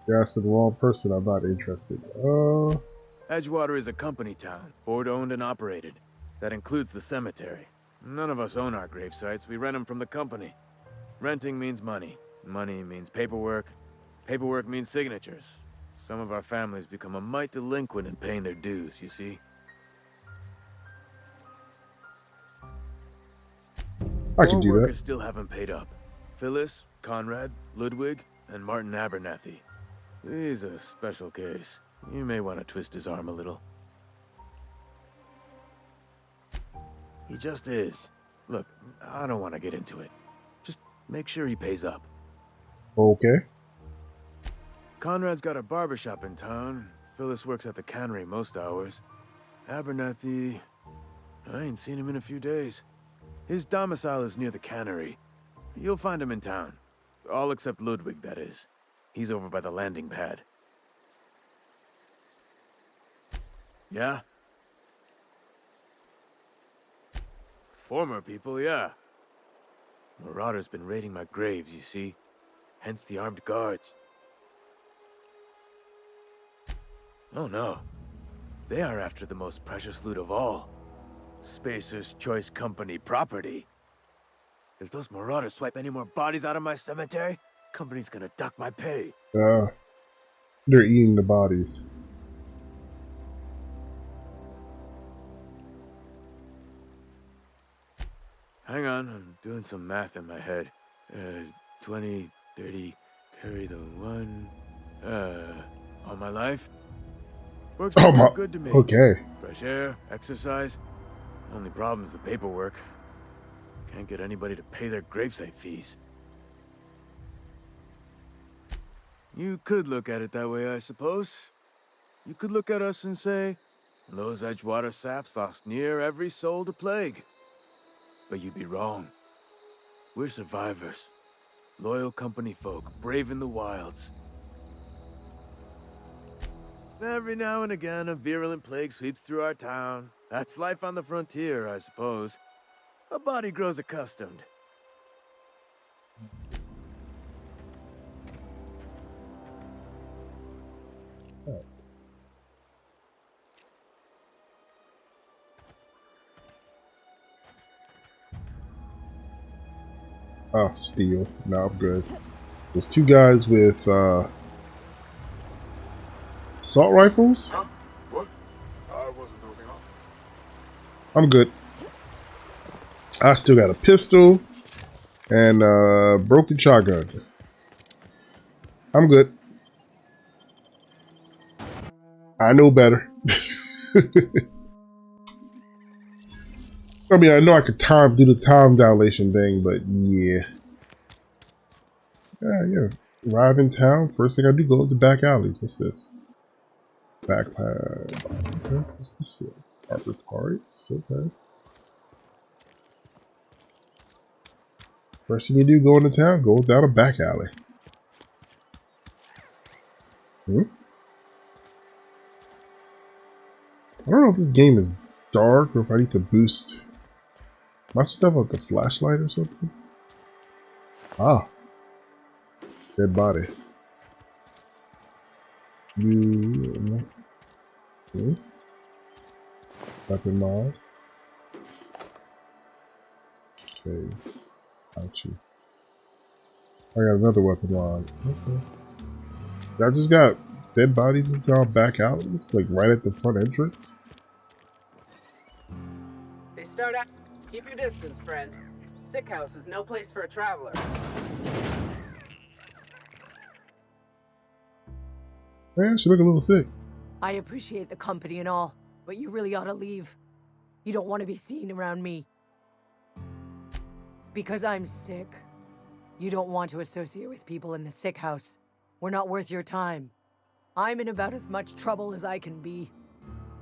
A: You're asking the wrong person, I'm not interested.
I: Edgewater is a company town, board-owned and operated. That includes the cemetery. None of us own our grave sites, we rent them from the company. Renting means money. Money means paperwork. Paperwork means signatures. Some of our families become a mite delinquent in paying their dues, you see?
A: I can do that.
I: Workers still haven't paid up. Phyllis, Conrad, Ludwig, and Martin Abernathy. He's a special case. You may want to twist his arm a little. He just is. Look, I don't want to get into it. Just make sure he pays up.
A: Okay.
I: Conrad's got a barbershop in town. Phyllis works at the cannery most hours. Abernathy... I ain't seen him in a few days. His domicile is near the cannery. You'll find him in town. All except Ludwig, that is. He's over by the landing pad. Yeah? Former people, yeah. Marauders been raiding my graves, you see. Hence the armed guards. Oh no. They are after the most precious loot of all. Spacer's Choice Company property. If those marauders swipe any more bodies out of my cemetery, company's gonna duck my pay.
A: They're eating the bodies.
I: Hang on, I'm doing some math in my head. 20, 30, carry the 1, all my life? Works pretty good to me.
A: Okay.
I: Fresh air, exercise. Only problem is the paperwork. Can't get anybody to pay their gravesite fees. You could look at it that way, I suppose. You could look at us and say, those Edgewater saps lost near every soul to plague. But you'd be wrong. We're survivors. Loyal company folk, brave in the wilds. Every now and again, a virulent plague sweeps through our town. That's life on the frontier, I suppose. A body grows accustomed.
A: Oh, steel. No, I'm good. There's two guys with assault rifles.
J: Huh? What? I wasn't moving on.
A: I'm good. I still got a pistol and a broken shotgun. I'm good. I know better. I mean, I know I could do the time dilation thing, but yeah. Yeah. Arrive in town. First thing I do, go to the back alleys. What's this? Backpack. Okay. What's this? Harbor parts. Okay. First thing you do, go into town. Go down a back alley. I don't know if this game is dark or if I need to boost. Am I supposed to have like a flashlight or something? Ah. Dead body. Weapon mod. Okay. Ouchie. I got another weapon mod. Okay. I just got dead bodies and y'all back out. It's like right at the front entrance.
K: They start out. Keep your distance, friend. Sick house is no place for a traveler.
A: Man, she look a little sick.
L: I appreciate the company and all, but you really ought to leave. You don't want to be seen around me. Because I'm sick. You don't want to associate with people in the sick house. We're not worth your time. I'm in about as much trouble as I can be.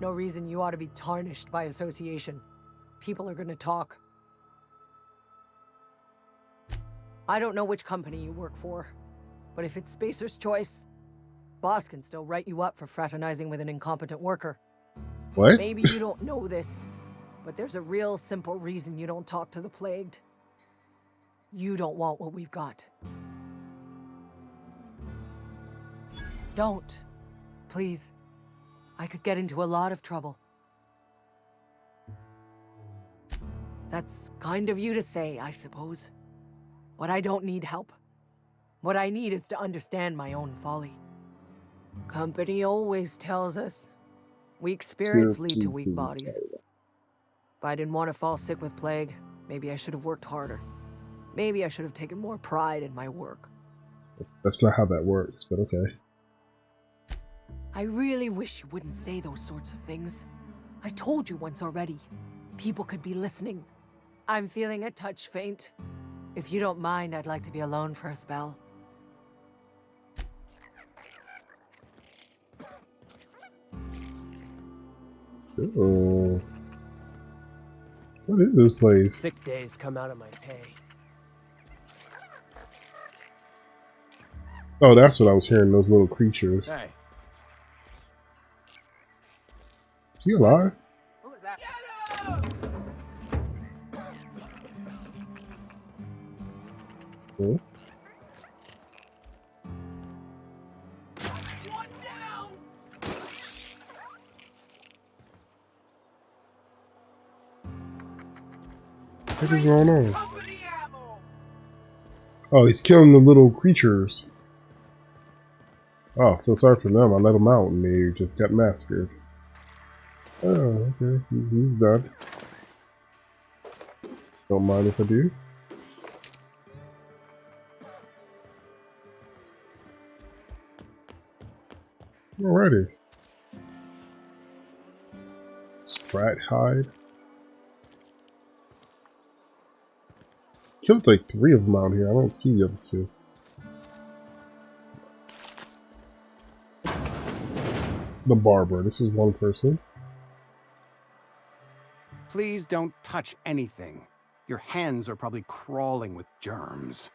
L: No reason you ought to be tarnished by association. People are gonna talk. I don't know which company you work for, but if it's Spacer's choice, boss can still write you up for fraternizing with an incompetent worker.
A: What?
L: Maybe you don't know this, but there's a real simple reason you don't talk to the plagued. You don't want what we've got. Don't. Please. I could get into a lot of trouble. That's kind of you to say, I suppose. But I don't need help. What I need is to understand my own folly. Company always tells us, weak spirits lead to weak bodies. If I didn't want to fall sick with plague, maybe I should have worked harder. Maybe I should have taken more pride in my work.
A: That's not how that works, but okay.
L: I really wish you wouldn't say those sorts of things. I told you once already. People could be listening. I'm feeling a touch faint. If you don't mind, I'd like to be alone for a spell.
A: Oh. What is this place?
M: Sick days come out of my pay.
A: Oh, that's what I was hearing, those little creatures.
I: Hey.
A: Is he alive?
K: What was that?
A: Cool.
H: One down.
A: What is going on?
H: Company ammo.
A: Oh, he's killing the little creatures. Oh, I feel sorry for them. I let them out and they just got massacred. Oh, okay. He's done. Don't mind if I do. Alrighty. Sprat hide. Killed like 3 of them out here. I don't see the other 2. The barber. This is one person.
N: Please don't touch anything. Your hands are probably crawling with germs.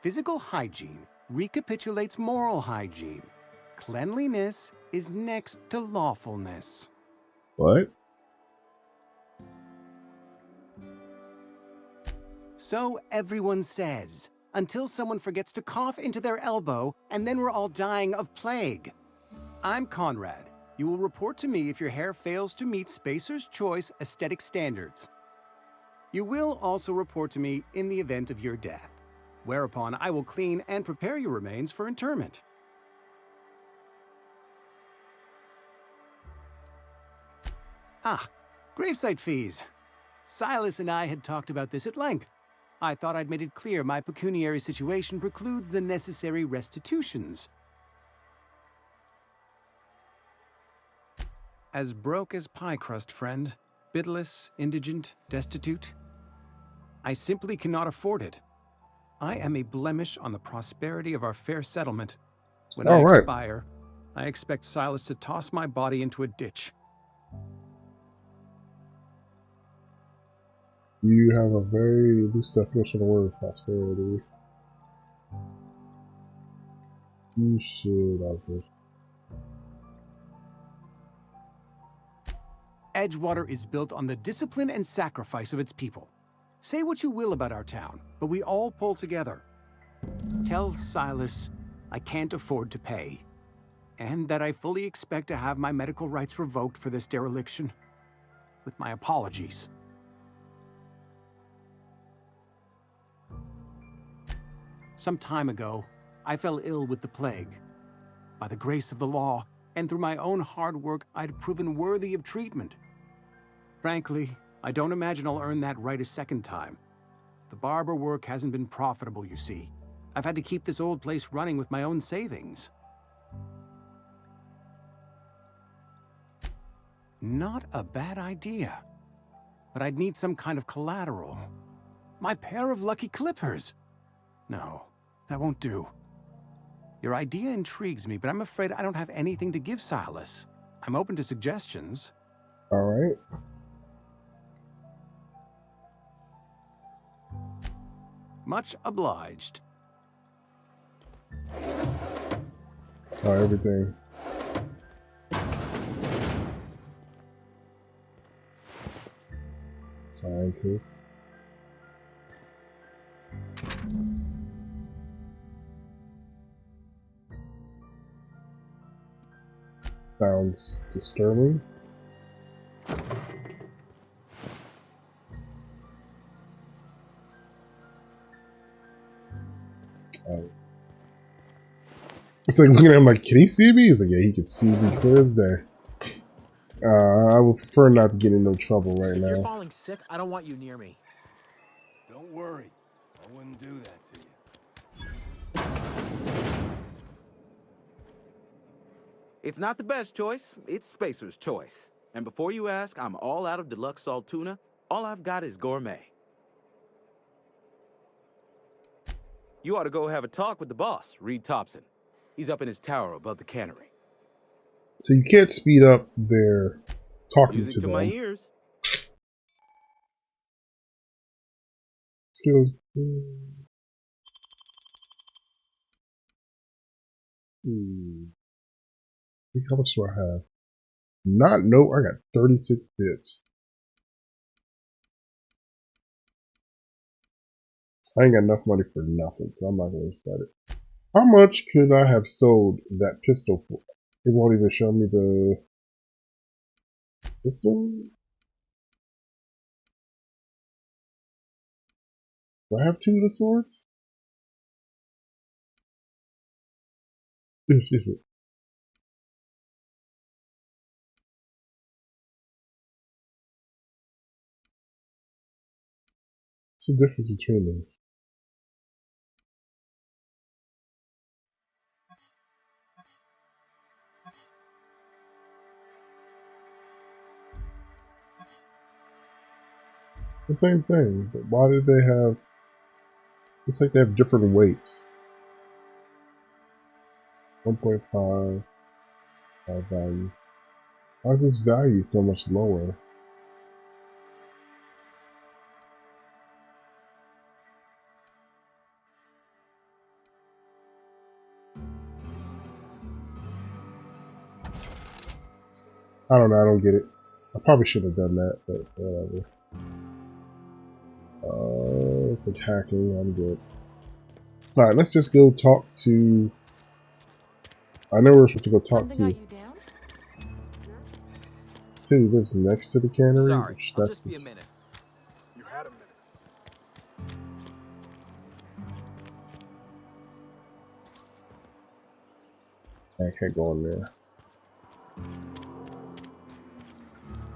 N: Physical hygiene recapitulates moral hygiene. Cleanliness is next to lawfulness.
A: What?
N: So everyone says, until someone forgets to cough into their elbow, and then we're all dying of plague. I'm Conrad. You will report to me if your hair fails to meet Spacer's Choice aesthetic standards. You will also report to me in the event of your death, whereupon I will clean and prepare your remains for interment. Ah, gravesite fees. Silas and I had talked about this at length. I thought I'd made it clear my pecuniary situation precludes the necessary restitutions. As broke as pie crust, friend. Bidless, indigent, destitute. I simply cannot afford it. I am a blemish on the prosperity of our fair settlement. When I expire, I expect Silas to toss my body into a ditch.
A: You have a very loose definition of the word prosperity. You should, Arthur.
N: Edgewater is built on the discipline and sacrifice of its people. Say what you will about our town, but we all pull together. Tell Silas I can't afford to pay, and that I fully expect to have my medical rights revoked for this dereliction. With my apologies. Some time ago, I fell ill with the plague. By the grace of the law, and through my own hard work, I'd proven worthy of treatment. Frankly, I don't imagine I'll earn that right a second time. The barber work hasn't been profitable, you see. I've had to keep this old place running with my own savings. Not a bad idea. But I'd need some kind of collateral. My pair of lucky clippers! No, that won't do. Your idea intrigues me, but I'm afraid I don't have anything to give Silas. I'm open to suggestions.
A: All right.
N: Much obliged.
A: Oh, everything. Scientist. Sounds disturbing. It's like looking at him like, can he see me? He's like, yeah, he can see me clear as day. I would prefer not to get in no trouble right now.
O: If you're falling sick, I don't want you near me.
J: Don't worry. I wouldn't do that to you.
P: It's not the best choice, it's Spacer's choice. And before you ask, I'm all out of deluxe salt tuna. All I've got is gourmet. You ought to go have a talk with the boss, Reed Tobson. He's up in his tower above the cannery.
A: So you can't speed up their talking
P: Music
A: to them.
P: my ears.
A: Skills. How much do I have? I got 36 bits. I ain't got enough money for nothing, so I'm not going to spend it. How much could I have sold that pistol for? It won't even show me the pistol. Do I have two of the swords? Excuse me. What's the difference between those? The same thing, but why did they have... It's like they have different weights. 1.5 value. Why is this value so much lower? I don't know. I don't get it. I probably should have done that, but whatever. It's attacking. I'm good. All right, let's just go talk to. I know we're supposed to go talk to. He lives next to the cannery.
O: Sorry,
A: Which
O: I'll
A: that's
O: just be a minute.
J: You had a minute.
A: I can't go in there.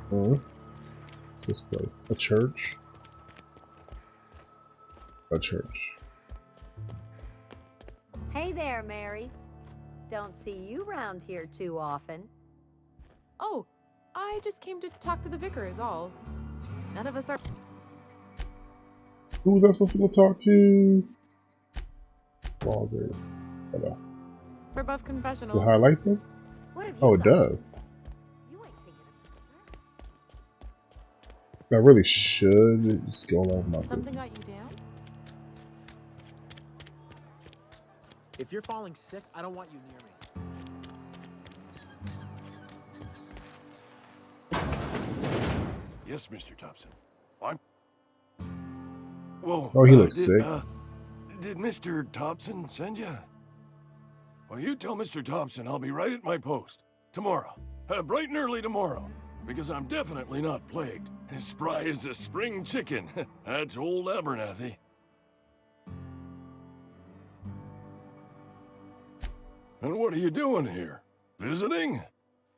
A: What's this place? A church? A church.
Q: Hey there, Mary. Don't see you round here too often.
R: Oh, I just came to talk to the vicar is all. None of us are...
A: Who was I supposed to go talk to? Maunders.
R: For above confessionals.
A: Does it highlight them? Oh, it does. I really should just go along my
R: Something got you down?
O: If you're falling sick, I don't want you near me.
J: Yes, Mr. Tobson. I'm... Whoa.
A: Oh, he looks sick.
J: Did Mr. Tobson send you? Well, you tell Mr. Tobson I'll be right at my post. Tomorrow. Bright and early tomorrow. Because I'm definitely not plagued. As spry as a spring chicken. That's old Abernathy. And what are you doing here? Visiting?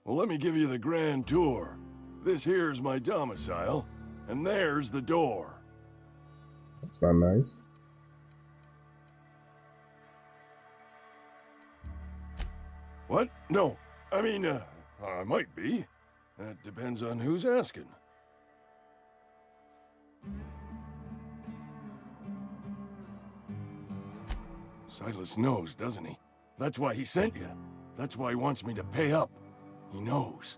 J: Well, let me give you the grand tour. This here's my domicile, and there's the door.
A: That's not nice.
J: What? No. I mean, I might be. That depends on who's asking. Silas knows, doesn't he? That's why he sent you. That's why he wants me to pay up. He knows.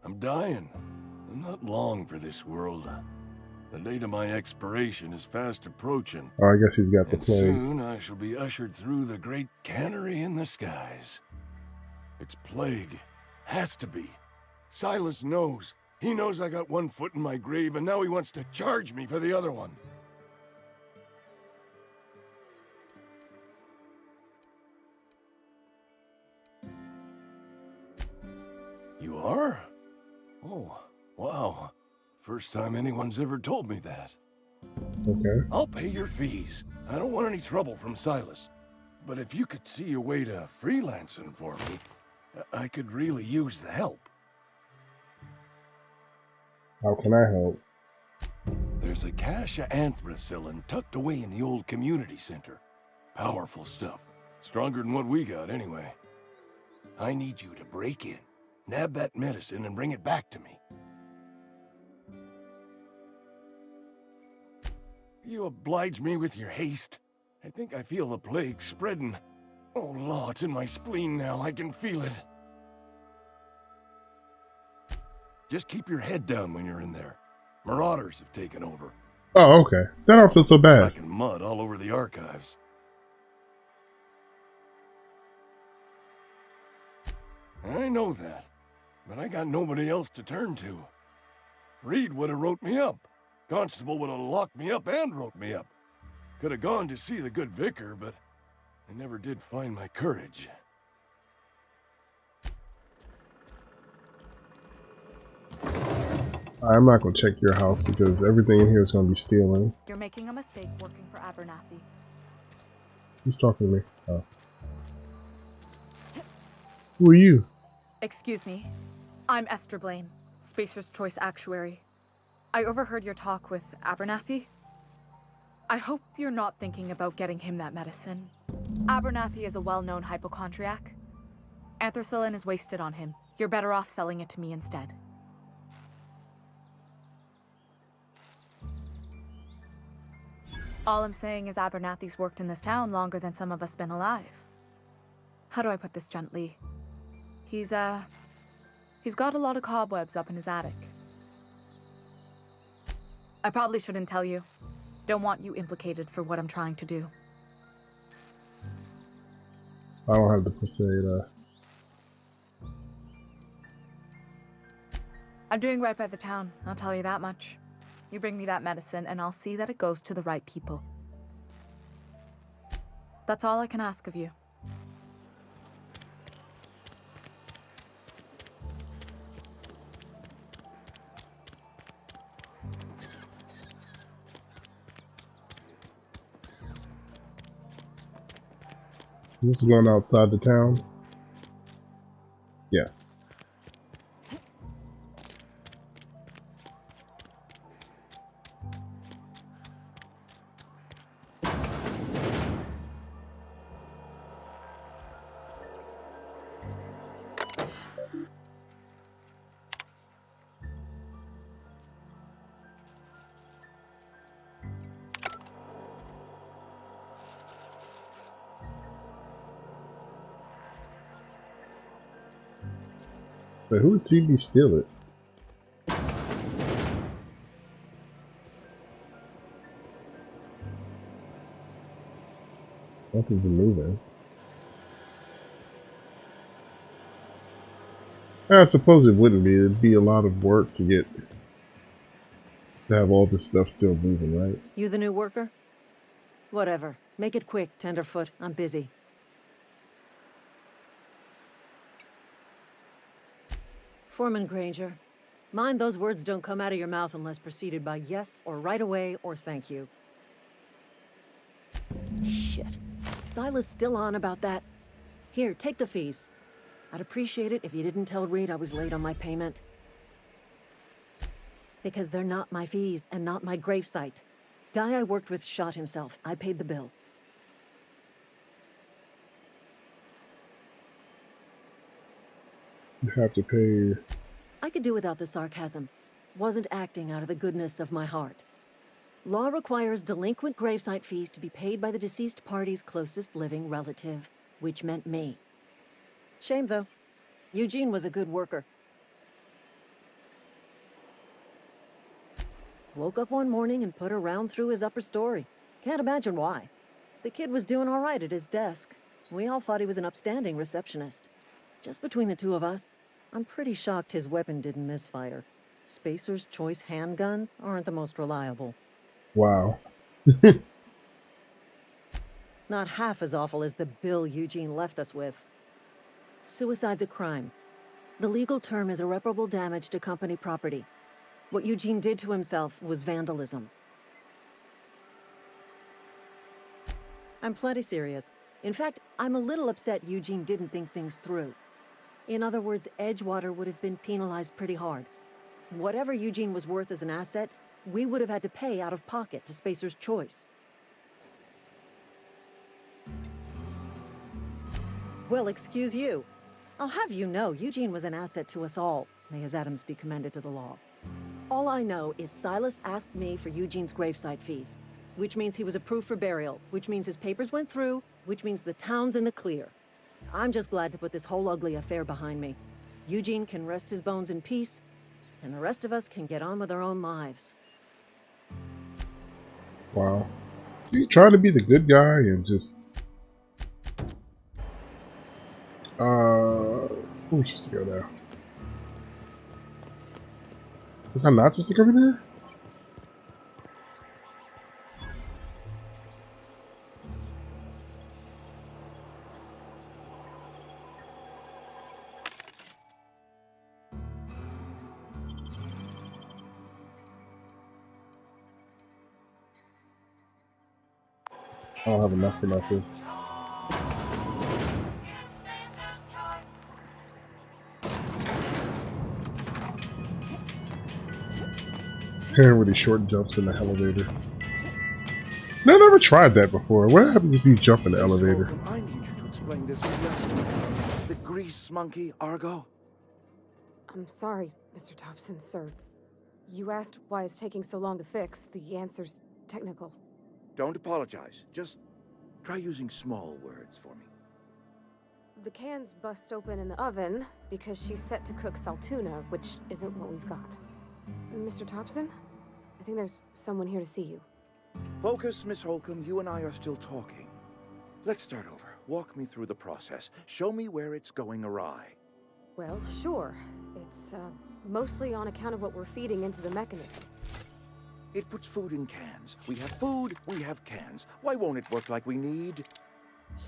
J: I'm dying. I'm not long for this world. The date of my expiration is fast approaching.
A: Oh, I guess he's got the
J: And
A: plague.
J: soon I shall be ushered through the great cannery in the skies. It's plague. Has to be. Silas knows. He knows I got one foot in my grave, and now he wants to charge me for the other one. You are? Oh, wow. First time anyone's ever told me that.
A: Okay.
J: I'll pay your fees. I don't want any trouble from Silas. But if you could see a way to freelancing for me, I could really use the help.
A: How can I help?
J: There's a cache of anthracillin tucked away in the old community center. Powerful stuff. Stronger than what we got, anyway. I need you to break in, nab that medicine, and bring it back to me. You oblige me with your haste. I think I feel the plague spreading. Oh, Law, it's in my spleen now. I can feel it. Just keep your head down when you're in there. Marauders have taken over.
A: Oh, okay. That don't feel so bad.
J: Fucking mud all over the archives. I know that, but I got nobody else to turn to. Reed would have wrote me up. Constable would have locked me up and wrote me up. Could have gone to see the good vicar, but I never did find my courage.
A: I'm not gonna check your house because everything in here is gonna be stealing.
S: You're making a mistake working for Abernathy.
A: Who's talking to me? Oh. Who are you?
S: Excuse me. I'm Esther Blaine, Spacer's Choice Actuary. I overheard your talk with Abernathy. I hope you're not thinking about getting him that medicine. Abernathy is a well-known hypochondriac. Anthracillin is wasted on him. You're better off selling it to me instead. All I'm saying is Abernathy's worked in this town longer than some of us been alive. How do I put this gently? He's got a lot of cobwebs up in his attic. I probably shouldn't tell you. Don't want you implicated for what I'm trying to do.
A: I don't have the crusade.
S: I'm doing right by the town, I'll tell you that much. You bring me that medicine, and I'll see that it goes to the right people. That's all I can ask of you.
A: Is this going outside the town? Yes. But who would see me steal it? Nothing's moving. I suppose it wouldn't be. It'd be a lot of work to have all this stuff still moving, right?
F: You the new worker? Whatever. Make it quick, Tenderfoot. I'm busy. Foreman Granger. Mind those words don't come out of your mouth unless preceded by yes or right away or thank you. Shit. Silas still on about that. Here, take the fees. I'd appreciate it if you didn't tell Reed I was late on my payment. Because they're not my fees and not my gravesite. Guy I worked with shot himself. I paid the bill.
A: You have to pay.
F: I could do without the sarcasm. Wasn't acting out of the goodness of my heart. Law requires delinquent gravesite fees to be paid by the deceased party's closest living relative, which meant me. Shame, though. Eugene was a good worker. Woke up one morning and put a round through his upper story. Can't imagine why. The kid was doing all right at his desk. We all thought he was an upstanding receptionist. Just between the two of us, I'm pretty shocked his weapon didn't misfire. Spacer's Choice handguns aren't the most reliable.
A: Wow.
F: Not half as awful as the bill Eugene left us with. Suicide's a crime. The legal term is irreparable damage to company property. What Eugene did to himself was vandalism. I'm plenty serious. In fact, I'm a little upset Eugene didn't think things through. In other words, Edgewater would have been penalized pretty hard. Whatever Eugene was worth as an asset, we would have had to pay out of pocket to Spacer's Choice. Well, excuse you. I'll have you know, Eugene was an asset to us all. May his atoms be commended to the law. All I know is Silas asked me for Eugene's gravesite fees, which means he was approved for burial, which means his papers went through, which means the town's in the clear. I'm just glad to put this whole ugly affair behind me. Eugene can rest his bones in peace, and the rest of us can get on with our own lives.
A: Wow. You trying to be the good guy and just... where are we supposed to go now? Was I not supposed to go in there? I don't have enough for nothing. Really short jumps in the elevator. No, I never tried that before. What happens if you jump in the elevator?
T: I need you to explain this to me. The grease monkey, Argo?
U: I'm sorry, Mr. Tobson, sir. You asked why it's taking so long to fix. The answer's technical.
T: Don't apologize. Just try using small words for me.
U: The can's bust open in the oven because she's set to cook saltuna, which isn't what we've got. Mr. Tobson? I think there's someone here to see you.
T: Focus, Miss Holcomb. You and I are still talking. Let's start over. Walk me through the process. Show me where it's going awry.
U: Well, sure. It's, mostly on account of what we're feeding into the mechanism.
T: It puts food in cans. We have food, we have cans. Why won't it work like we need?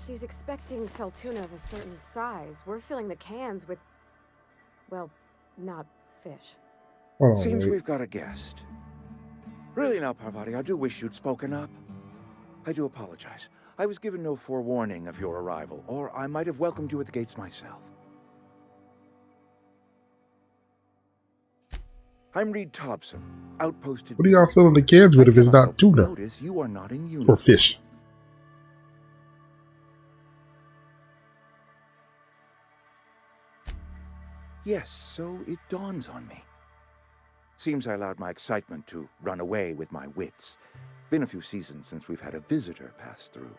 U: She's expecting Saltuna of a certain size. We're filling the cans with, well, not fish.
A: Oh,
T: Seems
A: wait.
T: we've got a guest. Really now, Parvati, I do wish you'd spoken up. I do apologize. I was given no forewarning of your arrival, or I might have welcomed you at the gates myself. I'm Reed Tobson, outposted.
A: What are y'all filling the cans with if it's not tuna
T: Notice you are not in
A: or
T: uniform.
A: fish?
T: Yes, so it dawns on me. Seems I allowed my excitement to run away with my wits. Been a few seasons since we've had a visitor pass through.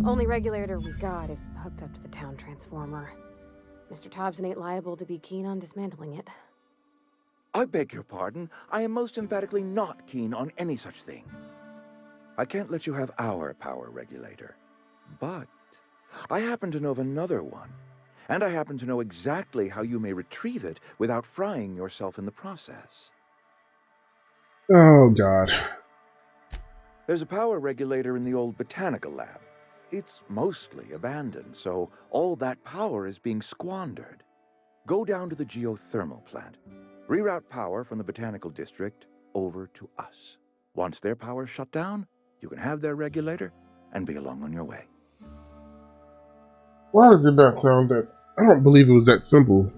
U: Only regulator we got is hooked up to the town transformer. Mr. Tobson ain't liable to be keen on dismantling it.
T: I beg your pardon. I am most emphatically not keen on any such thing. I can't let you have our power regulator. But I happen to know of another one. And I happen to know exactly how you may retrieve it without frying yourself in the process.
A: Oh, God.
T: There's a power regulator in the old botanical lab. It's mostly abandoned, so all that power is being squandered. Go down to the geothermal plant. Reroute power from the botanical district over to us. Once their power's shut down, you can have their regulator and be along on your way.
A: Why does it not sound that... I don't believe it was that simple.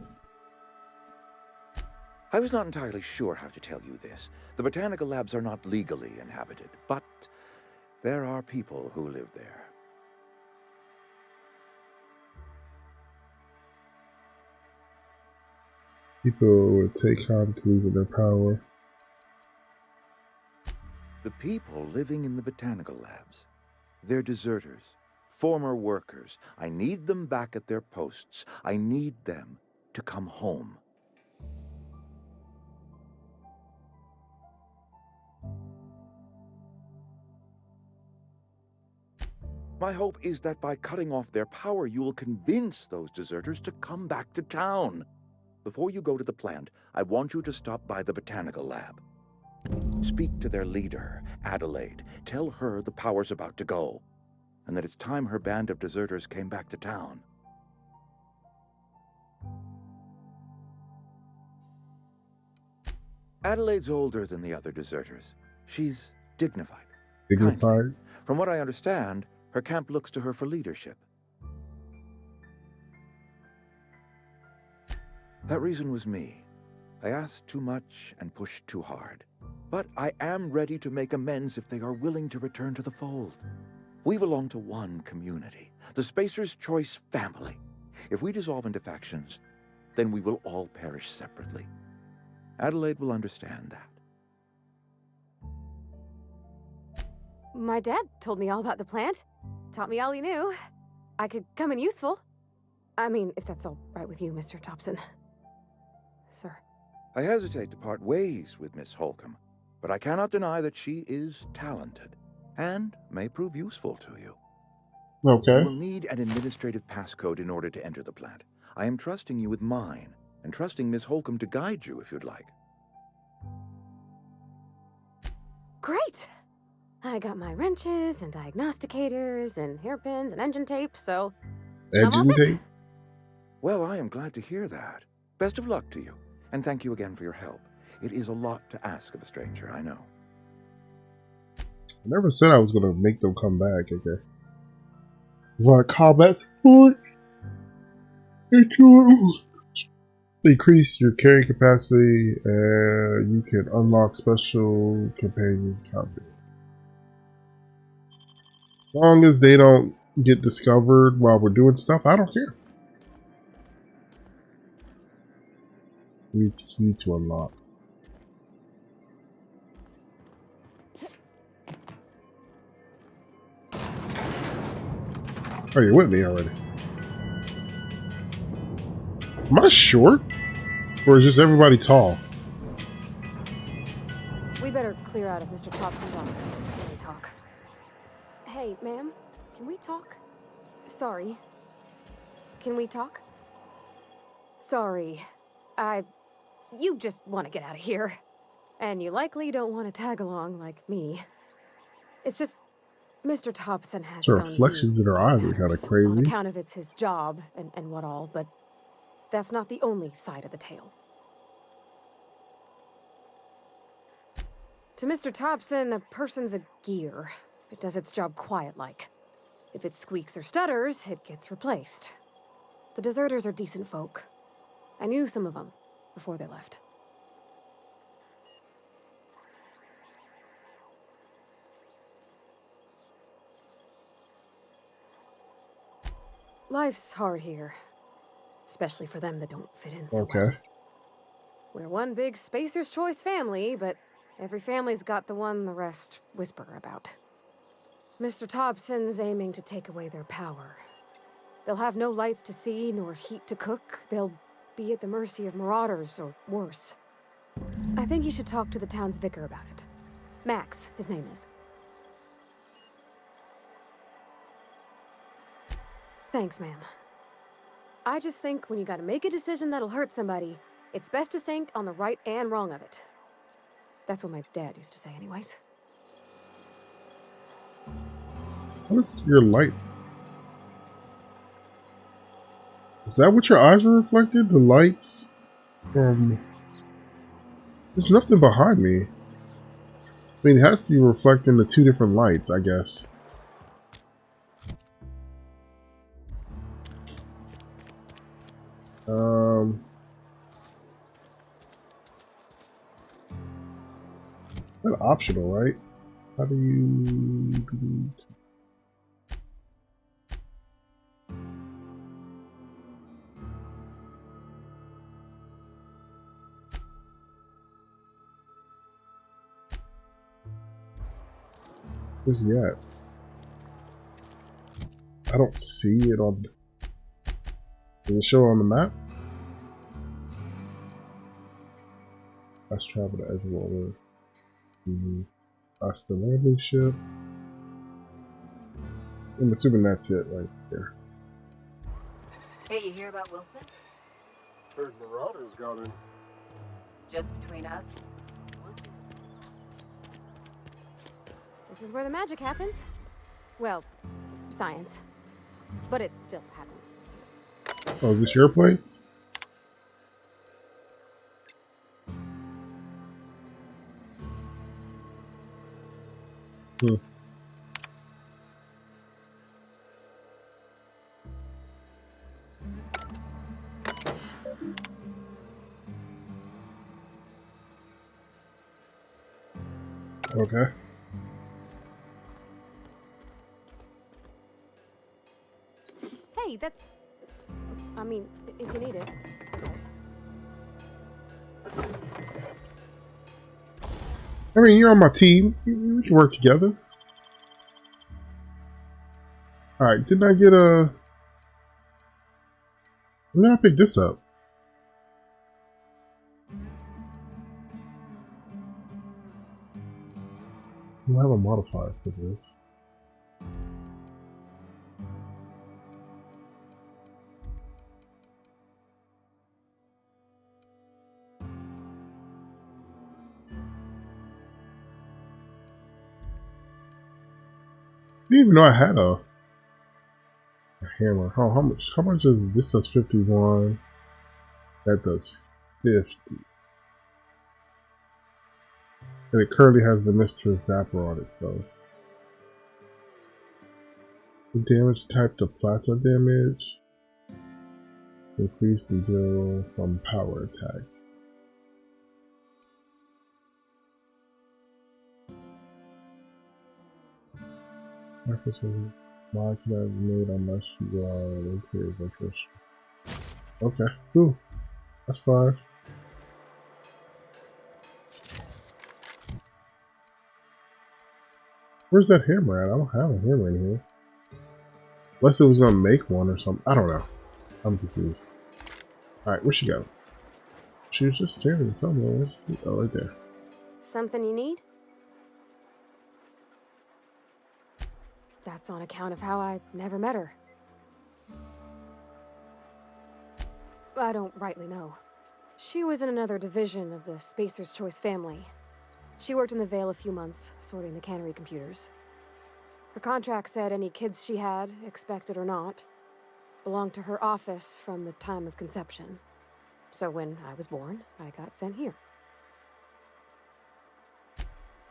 T: I was not entirely sure how to tell you this. The botanical labs are not legally inhabited, but there are people who live there.
A: People would take harm to losing their power.
T: The people living in the botanical labs. They're deserters, former workers. I need them back at their posts. I need them to come home. My hope is that by cutting off their power, you will convince those deserters to come back to town. Before you go to the plant, I want you to stop by the botanical lab. Speak to their leader, Adelaide. Tell her the power's about to go, and that it's time her band of deserters came back to town. Adelaide's older than the other deserters. She's dignified.
A: Dignified?
T: Kindly. From what I understand, her camp looks to her for leadership. That reason was me. I asked too much and pushed too hard. But I am ready to make amends if they are willing to return to the fold. We belong to one community, the Spacer's Choice family. If we dissolve into factions, then we will all perish separately. Adelaide will understand that.
U: My dad told me all about the plant. Taught me all he knew. I could come in useful. I mean, if that's all right with you, Mr. Tobson. Sir.
T: I hesitate to part ways with Miss Holcomb, but I cannot deny that she is talented and may prove useful to you.
A: Okay.
T: You will need an administrative passcode in order to enter the plant. I am trusting you with mine, and trusting Miss Holcomb to guide you if you'd like.
U: Great! I got my wrenches and diagnosticators and hairpins and engine tape, so...
A: Engine tape?
T: Well, I am glad to hear that. Best of luck to you, and thank you again for your help. It is a lot to ask of a stranger, I know.
A: I never said I was going to make them come back, okay. Want combat support? Increase your carrying capacity, and you can unlock special companions content. As long as they don't get discovered while we're doing stuff, I don't care. Need key to unlock. Oh, you're with me already. Am I short? Or is just everybody tall?
U: We better clear out of Mr. Tobson's office before we talk. Hey, ma'am, can we talk? Sorry. Can we talk? sorry. You just want to get out of here. And you likely don't want to tag along like me. It's just, Mr. Tobson has
A: The
U: his own
A: reflections
U: view
A: in her
U: on
A: eyes are kind of
U: matters, on
A: crazy.
U: account of it's his job and what all, but that's not the only side of the tale. To Mr. Tobson, a person's a gear. It does its job quiet-like. If it squeaks or stutters, it gets replaced. The deserters are decent folk. I knew some of them before they left. Life's hard here, especially for them that don't fit in so well.
A: Okay.
U: We're one big Spacer's Choice family, but every family's got the one the rest whisper about. Mr. Tobson's aiming to take away their power. They'll have no lights to see, nor heat to cook. They'll be at the mercy of marauders, or worse. I think you should talk to the town's vicar about it. Max, his name is. Thanks, ma'am. I just think when you gotta make a decision that'll hurt somebody, it's best to think on the right and wrong of it. That's what my dad used to say anyways.
A: What is your light? Is that what your eyes are reflected? The lights from... There's nothing behind me. I mean, it has to be reflecting the two different lights, I guess. That's optional, right? How do you... Where's he at? I don't see it on... Does it show on the map? Let's travel to Edgewater. That's the landing ship. I'm assuming that's it right there.
K: Hey, you hear about Wilson?
B: Heard marauders got in.
K: Just between us?
U: This is where the magic happens. Well, science. But it still happens.
A: Oh, is this your place? Hmm. Okay.
U: Hey, that's... I mean, if you need it.
A: I mean, you're on my team. We can work together. Alright, didn't I get a... When did I pick this up? I don't have a modifier for this. I didn't even know I had a hammer. Oh, how much does this? Does 51. That does 50. And it currently has the Mistress Zapper on it, so the damage type to plasma damage increase and deal from power attacks. Marcus was marked as made unless you are located electrician. Okay, cool. That's fine. Where's that hammer at? I don't have a hammer in here. Unless it was gonna make one or something. I don't know. I'm confused. Alright, where'd she go? She was just standing somewhere. Oh, right there.
U: Something you need? That's on account of how I never met her. I don't rightly know. She was in another division of the Spacer's Choice family. She worked in the Vale a few months, sorting the cannery computers. Her contract said any kids she had, expected or not, belonged to her office from the time of conception. So when I was born, I got sent here.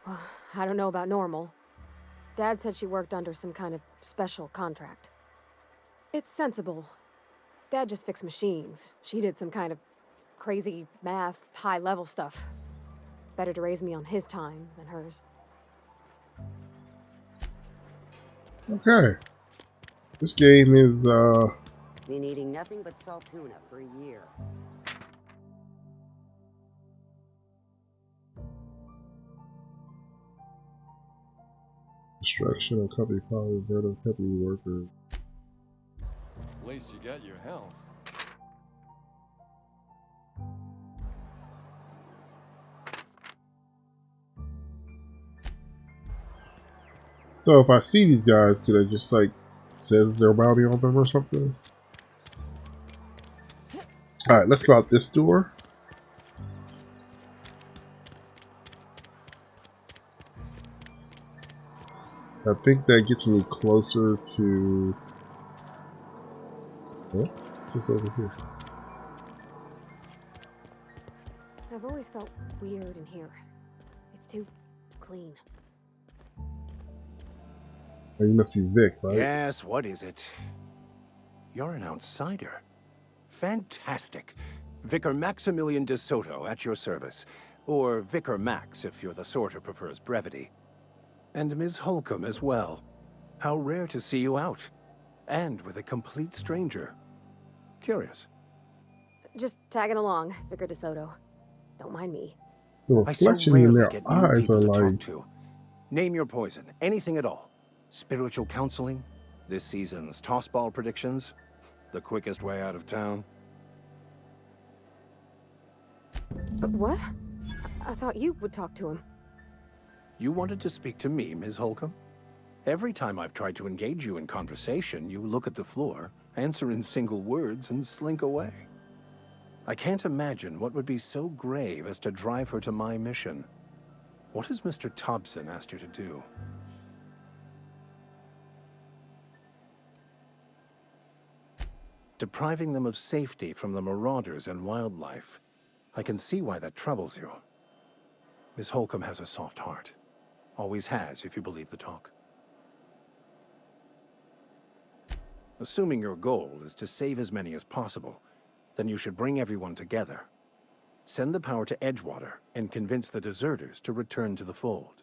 U: Well, I don't know about normal. Dad said she worked under some kind of special contract. It's sensible. Dad just fixed machines. She did some kind of crazy math, high-level stuff. Better to raise me on his time than hers.
A: Okay. This game is,
E: Been eating nothing but salt tuna for a year.
A: Destruction of company power, burn of company workers.
B: At least you got your health.
A: So if I see these guys, do they just like says their bounty on them or something? Alright, let's go out this door. I think that gets me closer to... Oh, what's this over here?
U: I've always felt weird in here. It's too clean.
A: Oh, you must be Vic, right?
V: Yes, what is it? You're an outsider. Fantastic. Vicar Maximilian de Soto at your service. Or Vicar Max if you're the sort who prefers brevity. And Ms. Holcomb as well. How rare to see you out. And with a complete stranger. Curious.
U: Just tagging along, Vicar de Soto. Don't mind me.
A: The reflection in their eyes are like...
V: Name your poison. Anything at all. Spiritual counseling? This season's tossball predictions? The quickest way out of town?
U: What? I thought you would talk to him.
V: You wanted to speak to me, Ms. Holcomb? Every time I've tried to engage you in conversation, you look at the floor, answer in single words, and slink away. I can't imagine what would be so grave as to drive her to my mission. What has Mr. Tobson asked you to do? Depriving them of safety from the marauders and wildlife. I can see why that troubles you. Miss Holcomb has a soft heart. Always has, if you believe the talk. Assuming your goal is to save as many as possible, then you should bring everyone together. Send the power to Edgewater and convince the deserters to return to the fold.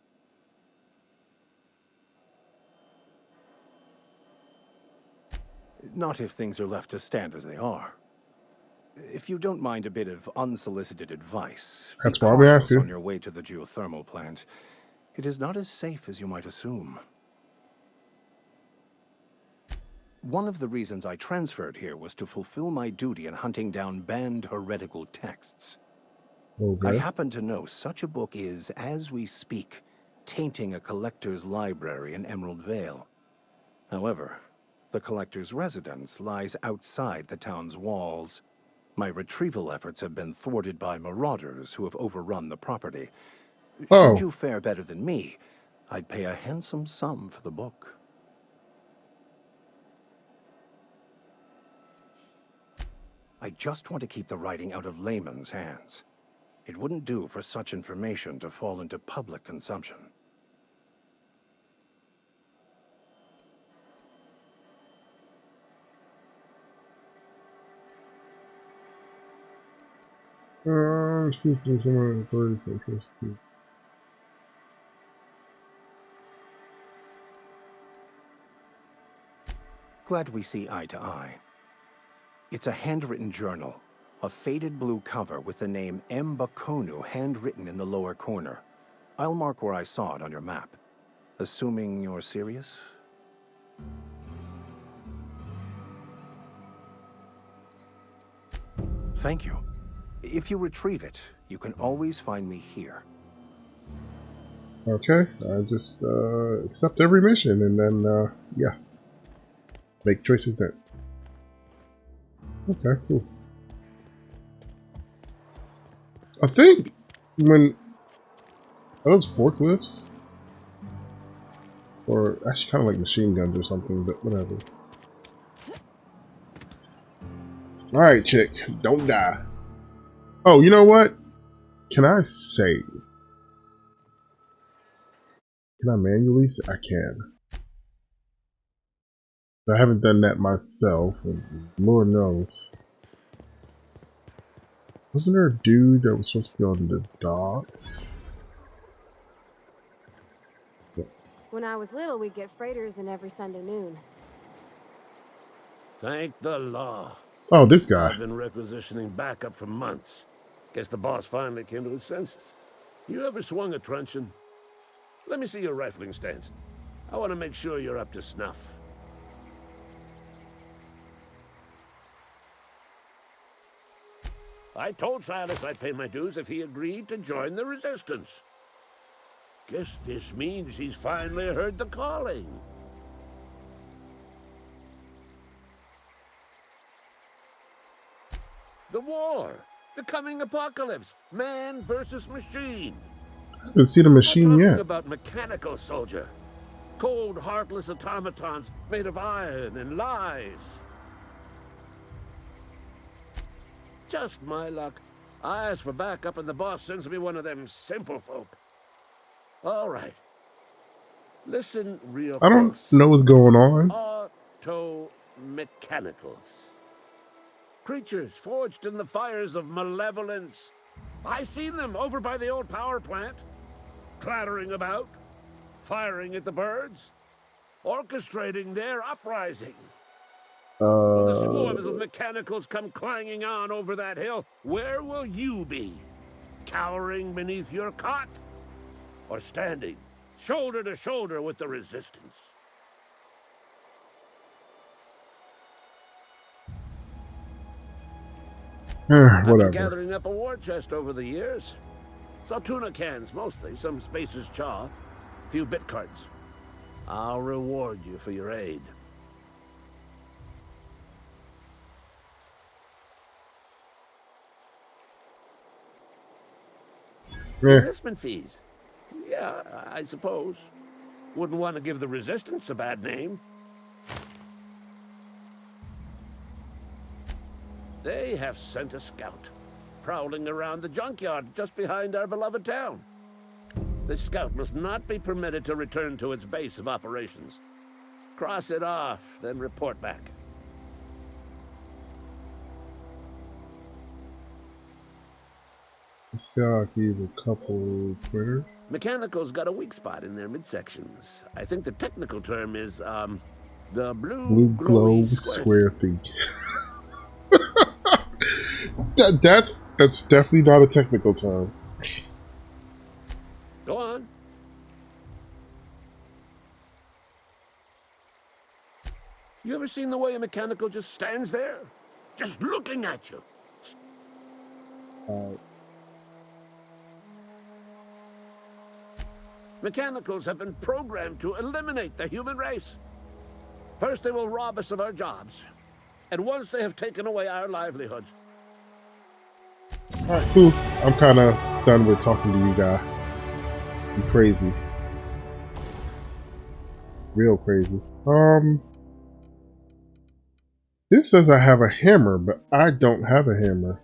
V: Not if things are left to stand as they are. If you don't mind a bit of unsolicited advice,
A: that's
V: be
A: why we asked
V: cautious
A: you
V: on your way to the geothermal plant. It is not as safe as you might assume. One of the reasons I transferred here was to fulfill my duty in hunting down banned heretical texts.
A: Okay.
V: I happen to know such a book is, as we speak, tainting a collector's library in Emerald Vale. However, the collector's residence lies outside the town's walls. My retrieval efforts have been thwarted by marauders who have overrun the property. Should you fare better than me, I'd pay a handsome sum for the book. I just want to keep the writing out of layman's hands. It wouldn't do for such information to fall into public consumption. Glad we see eye to eye. It's a handwritten journal, a faded blue cover with the name M. Bakonu handwritten in the lower corner. I'll mark where I saw it on your map. Assuming you're serious? Thank you. If you retrieve it, you can always find me here.
A: Okay, I just accept every mission and then, yeah, make choices then. Okay, cool. I think when are those forklifts, or actually kind of like machine guns or something, but whatever. All right, chick, don't die. Oh, you know what? Can I save? Can I manually save? I can. I haven't done that myself, and Lord knows. Wasn't there a dude that was supposed to be on the docks?
U: When I was little, we'd get freighters in every Sunday noon.
C: Thank the law.
A: Oh, this guy.
C: I've been requisitioning backup for months. Guess the boss finally came to his senses. You ever swung a truncheon? Let me see your rifling stance. I want to make sure you're up to snuff. I told Silas I'd pay my dues if he agreed to join the resistance. Guess this means he's finally heard the calling. The war, the coming apocalypse, man versus machine.
A: I haven't seen a machine
C: I'm
A: yet.
C: talking about mechanical soldier. Cold, heartless automatons made of iron and lies. Just my luck. I ask for backup and the boss sends me one of them simple folk. All right. Listen real
A: I don't
C: close.
A: know what's going on.
C: Auto-mechanicals. Creatures forged in the fires of malevolence. I seen them over by the old power plant. Clattering about. Firing at the birds. Orchestrating their uprising. When the swarms of mechanicals come clanging on over that hill, where will you be? Cowering beneath your cot? Or standing, shoulder to shoulder with the resistance? I've been
A: Whatever.
C: gathering up a war chest over the years. Saw tuna cans, mostly, some Spacer's chaw, a few bit cards. I'll reward you for your aid. Investment fees. Yeah, I suppose. Wouldn't want to give the resistance a bad name. They have sent a scout, prowling around the junkyard just behind our beloved town. This scout must not be permitted to return to its base of operations. Cross it off, then report back.
A: This guy keys a couple critters.
C: Mechanicals got a weak spot in their midsections. I think the technical term is, the
A: Blue glow square thing. That's definitely not a technical term.
C: Go on. You ever seen the way a mechanical just stands there? Just looking at you. Mechanicals have been programmed to eliminate the human race. First they will rob us of our jobs. And once they have taken away our livelihoods.
A: Alright, cool. I'm kind of done with talking to you guy. I'm crazy. Real crazy. This says I have a hammer, but I don't have a hammer.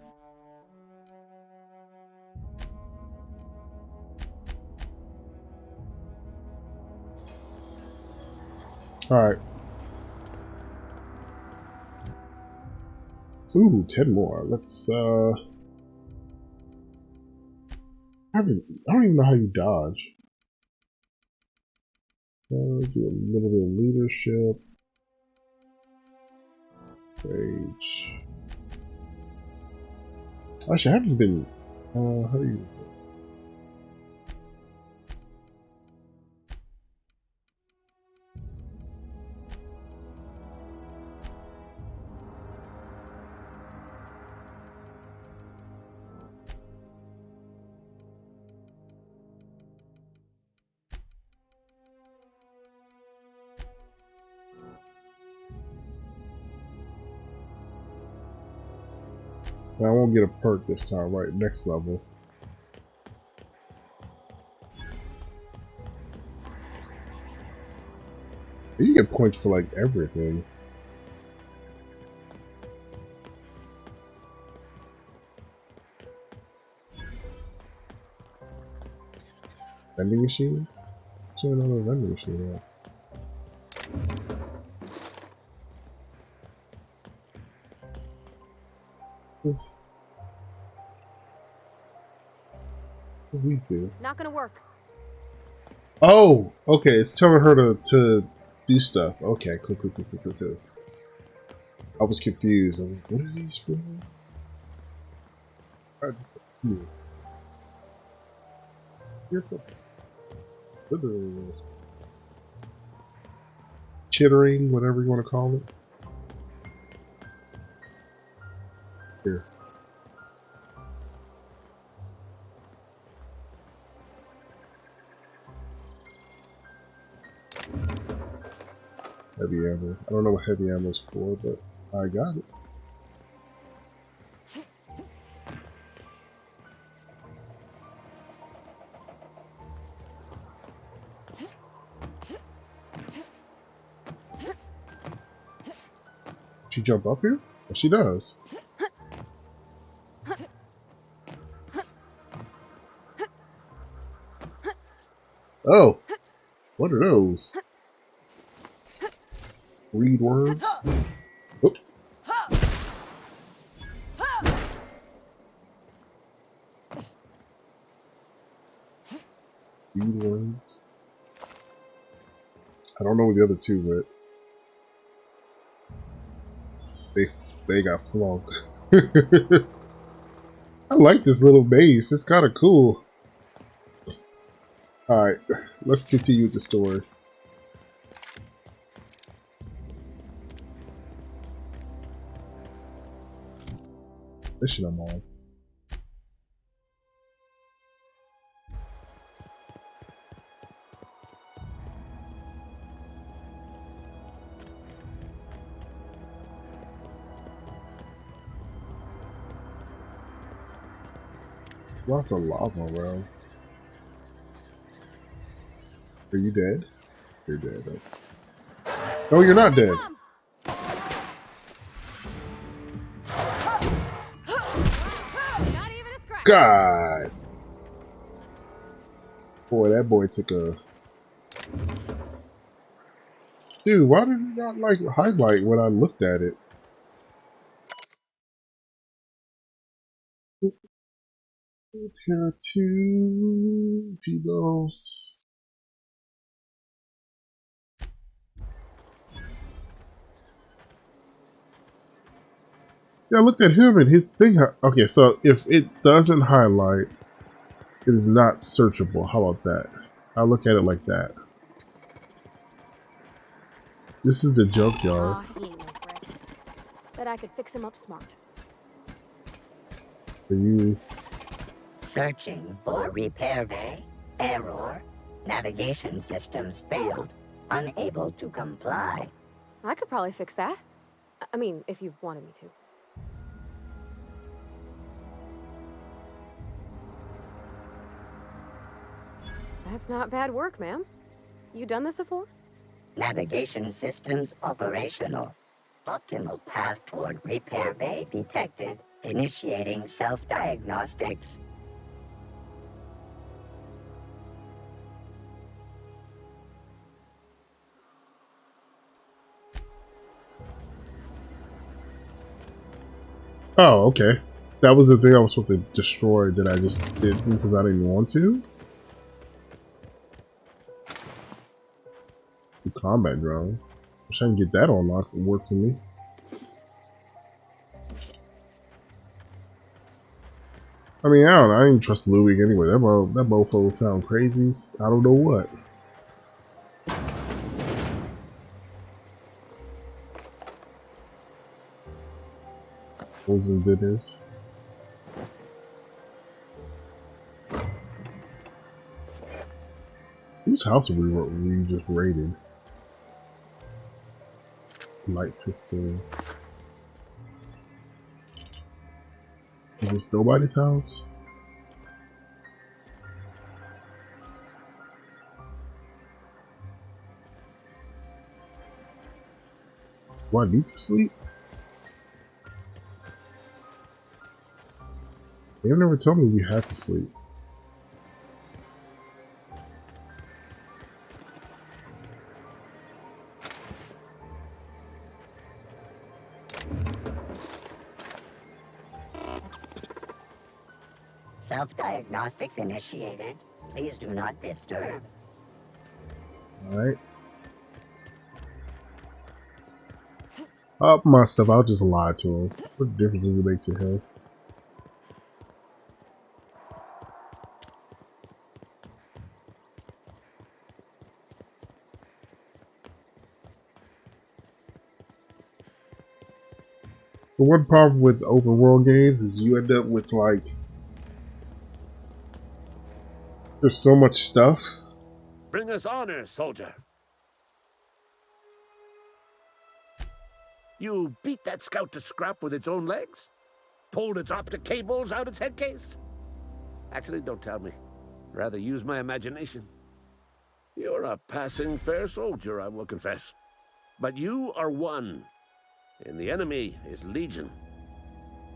A: Alright. Ooh, 10 more. Let's, I don't even know how you dodge. Do a little bit of leadership. Rage. Actually, I haven't been, how do you... I won't get a perk this time, right? Next level. You get points for like everything. Vending machine? What's another vending machine? What do these do?
U: Not gonna work.
A: Oh, okay. It's telling her to do stuff. Okay, cool. I was confused. I'm like, what are these for? Here's something. Chittering, whatever you want to call it. Here. Heavy ammo. I don't know what heavy ammo is for, but I got it. She jump up here? Well, she does. Oh, what are those? Read words? Oops. Read words. I don't know what the other two, but they got flunked. I like this little base. It's kind of cool. Alright, let's continue with the story. Mission I'm on. Lots of lava around. Are you dead? You're dead. No, you're not dead. God! Boy, that boy took a... Dude, why did it not like highlight when I looked at it? Tier 2 P-Bills. Yeah, I looked at him and his thing. Okay, so if it doesn't highlight, it is not searchable. How about that? I look at it like that. This is the junkyard.
U: Aw, he ain't no threat. Bet I could fix him up smart.
A: Are you
D: Searching for repair bay. Error. Navigation systems failed. Unable to comply.
U: I could probably fix that. I mean, if you wanted me to. That's not bad work, ma'am. You done this before?
D: Navigation systems operational. Optimal path toward repair bay detected. Initiating self-diagnostics.
A: Oh, okay. That was the thing I was supposed to destroy that I just didn't because I didn't want to? The combat drone. Wish I can get that unlocked and work for me. I mean, I don't know. I didn't trust Louis anyway. That mofo sound crazy. I don't know what. Those are bidders. Whose house are we just raided? Light pistol. Is this nobody's house? Do I need to sleep? They've never told me you have to sleep.
D: Self-diagnostics initiated. Please do not disturb.
A: Alright. Up my stuff, I'll just lie to him. What difference does it make to him? The one problem with open world games is you end up with like there's so much stuff.
C: Bring us honor, soldier. You beat that scout to scrap with its own legs? Pulled its optic cables out its head case? Actually, don't tell me. Rather use my imagination. You're a passing fair soldier, I will confess. But you are one, and the enemy is legion.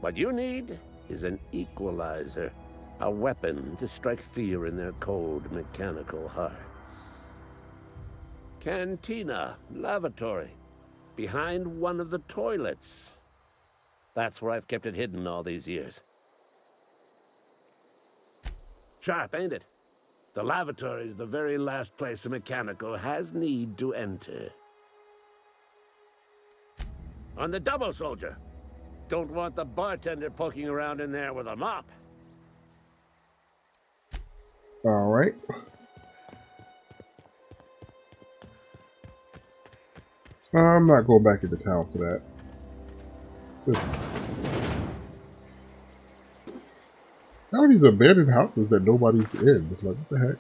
C: What you need is an equalizer, a weapon to strike fear in their cold mechanical hearts. Cantina, lavatory, behind one of the toilets. That's where I've kept it hidden all these years. Sharp, ain't it? The lavatory is the very last place a mechanical has need to enter. On the double, soldier. Don't want the bartender poking around in there with a mop.
A: Alright. I'm not going back into town for that. How are these abandoned houses that nobody's in? It's like, what the heck?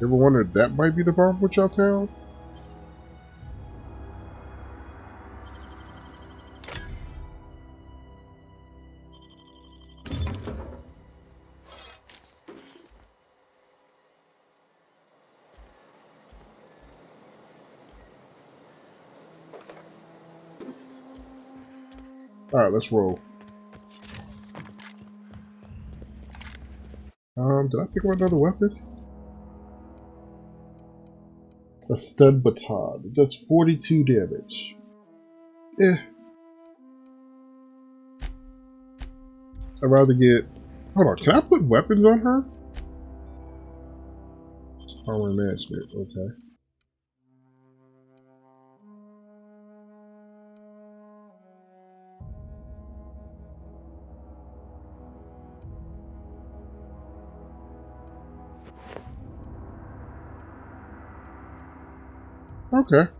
A: You ever wondered that might be the problem with y'all town? Alright, let's roll. Did I pick up another weapon? A stud baton. It does 42 damage. Eh. I'd rather get... Hold on, can I put weapons on her? Armor management, okay. Okay.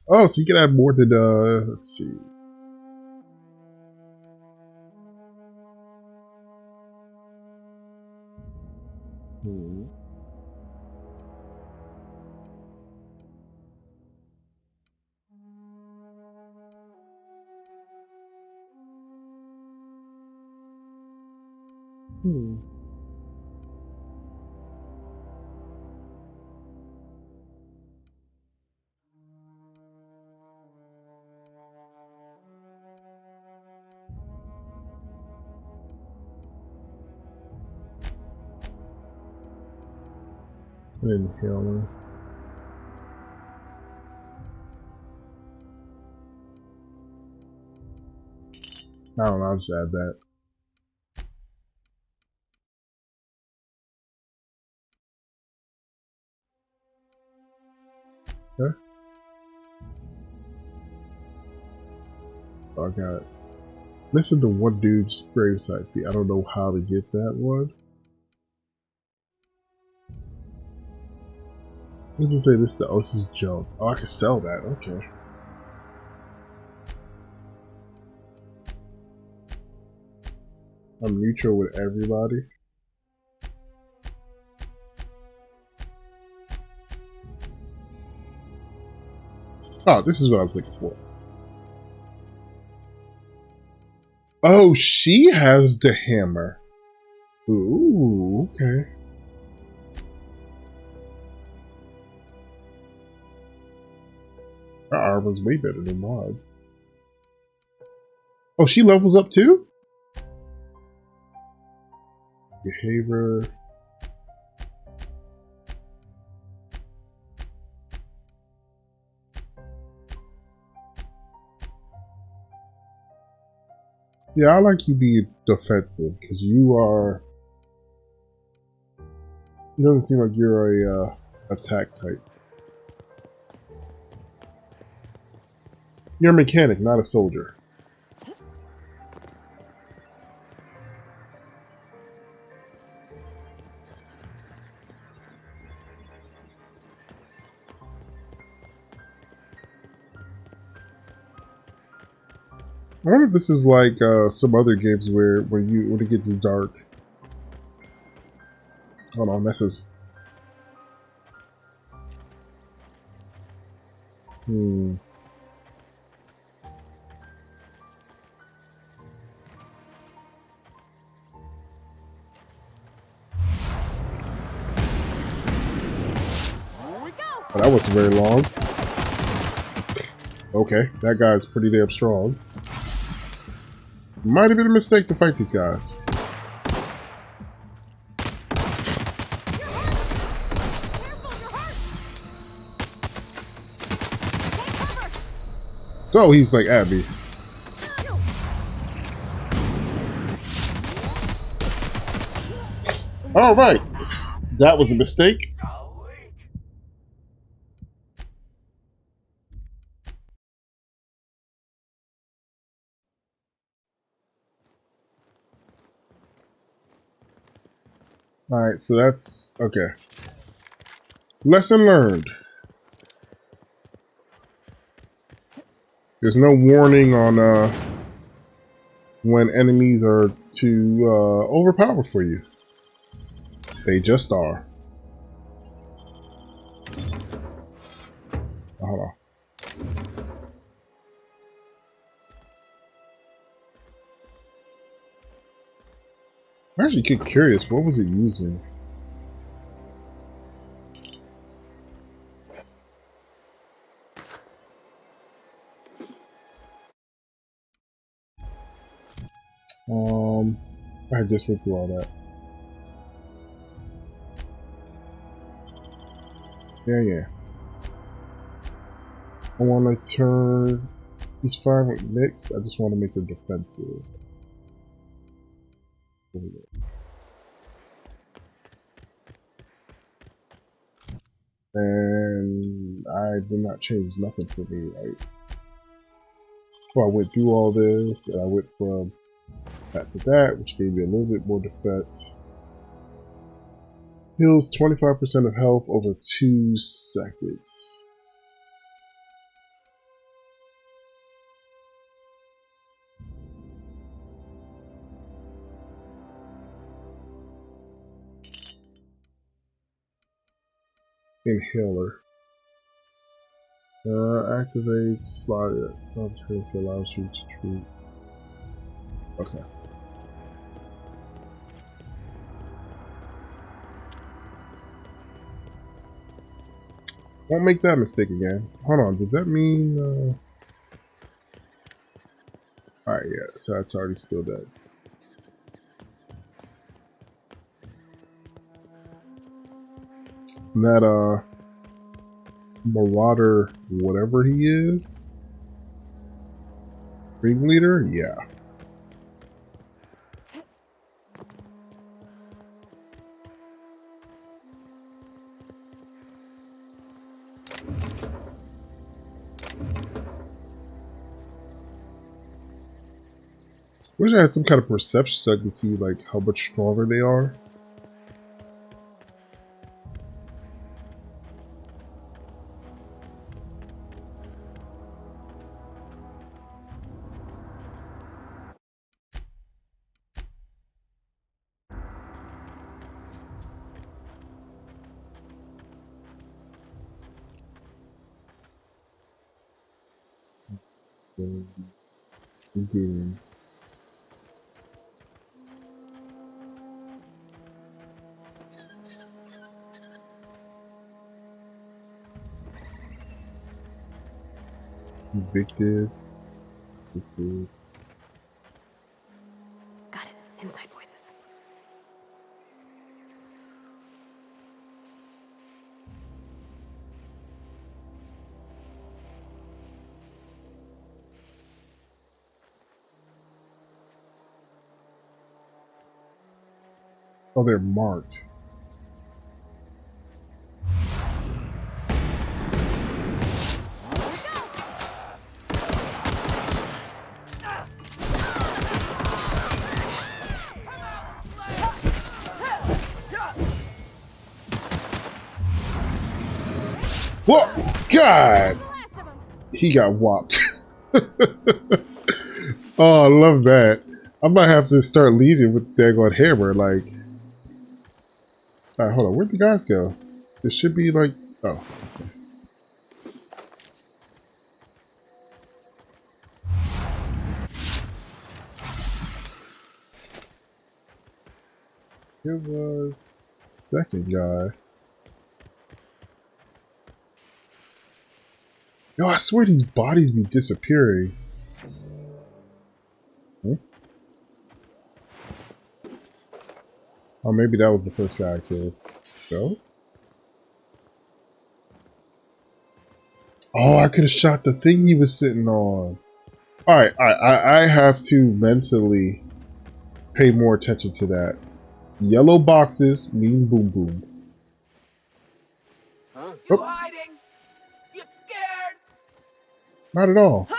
A: Oh, so you can add more than, let's see. Inhaler. I don't know, I'll just add that. Okay. I got missing the one dude's gravesite fee. I don't know how to get that one. What does it say? This is the Osis junk. Oh, I can sell that. Okay. I'm neutral with everybody. Oh, this is what I was looking for. Oh, she has the hammer. Ooh, okay. Her armor's way better than mine. Oh, she levels up too? Behavior. Yeah, I like you being defensive because you are. It doesn't seem like you're a attack type. You're a mechanic, not a soldier. I wonder if this is like some other games where when it gets dark. Hold on, this is. Oh, that wasn't very long. Okay, that guy's pretty damn strong. Might have been a mistake to fight these guys. Oh, he's like Abby. All right, that was a mistake. All right, so that's okay. Lesson learned. There's no warning on when enemies are too overpowered for you. They just are. Hold on. I'm actually curious. What was it using? I just went through all that. Yeah. I want to turn. He's fine with mix. I just want to make her defensive. And I did not change nothing for me, right? So I went through all this, and I went from that to that, which gave me a little bit more defense. Heals 25% of health over 2 seconds. Inhaler. Activates slide subtrace allows you to treat. Okay. Won't make that mistake again. Hold on, does that mean alright, yeah, so that's already still dead. That marauder, whatever he is, regulator, yeah. Wish I had some kind of perception so I can see like how much stronger they are. Boom. Evicted. Evicted.
U: Got it. Inside voices.
A: Oh, they're marked. Whoa! God! He got whopped. Oh, I love that. I might have to start leading with the daggone hammer, like... Alright, hold on. Where'd the guys go? It should be like... Oh. Okay. It was... the second guy. Yo, I swear these bodies be disappearing. Huh? Oh, maybe that was the first guy I killed. So? Oh, I could have shot the thing he was sitting on. Alright, I have to mentally pay more attention to that. Yellow boxes mean boom boom.
H: Huh?
A: Oh.
H: You hiding? You scared?
A: Not at all.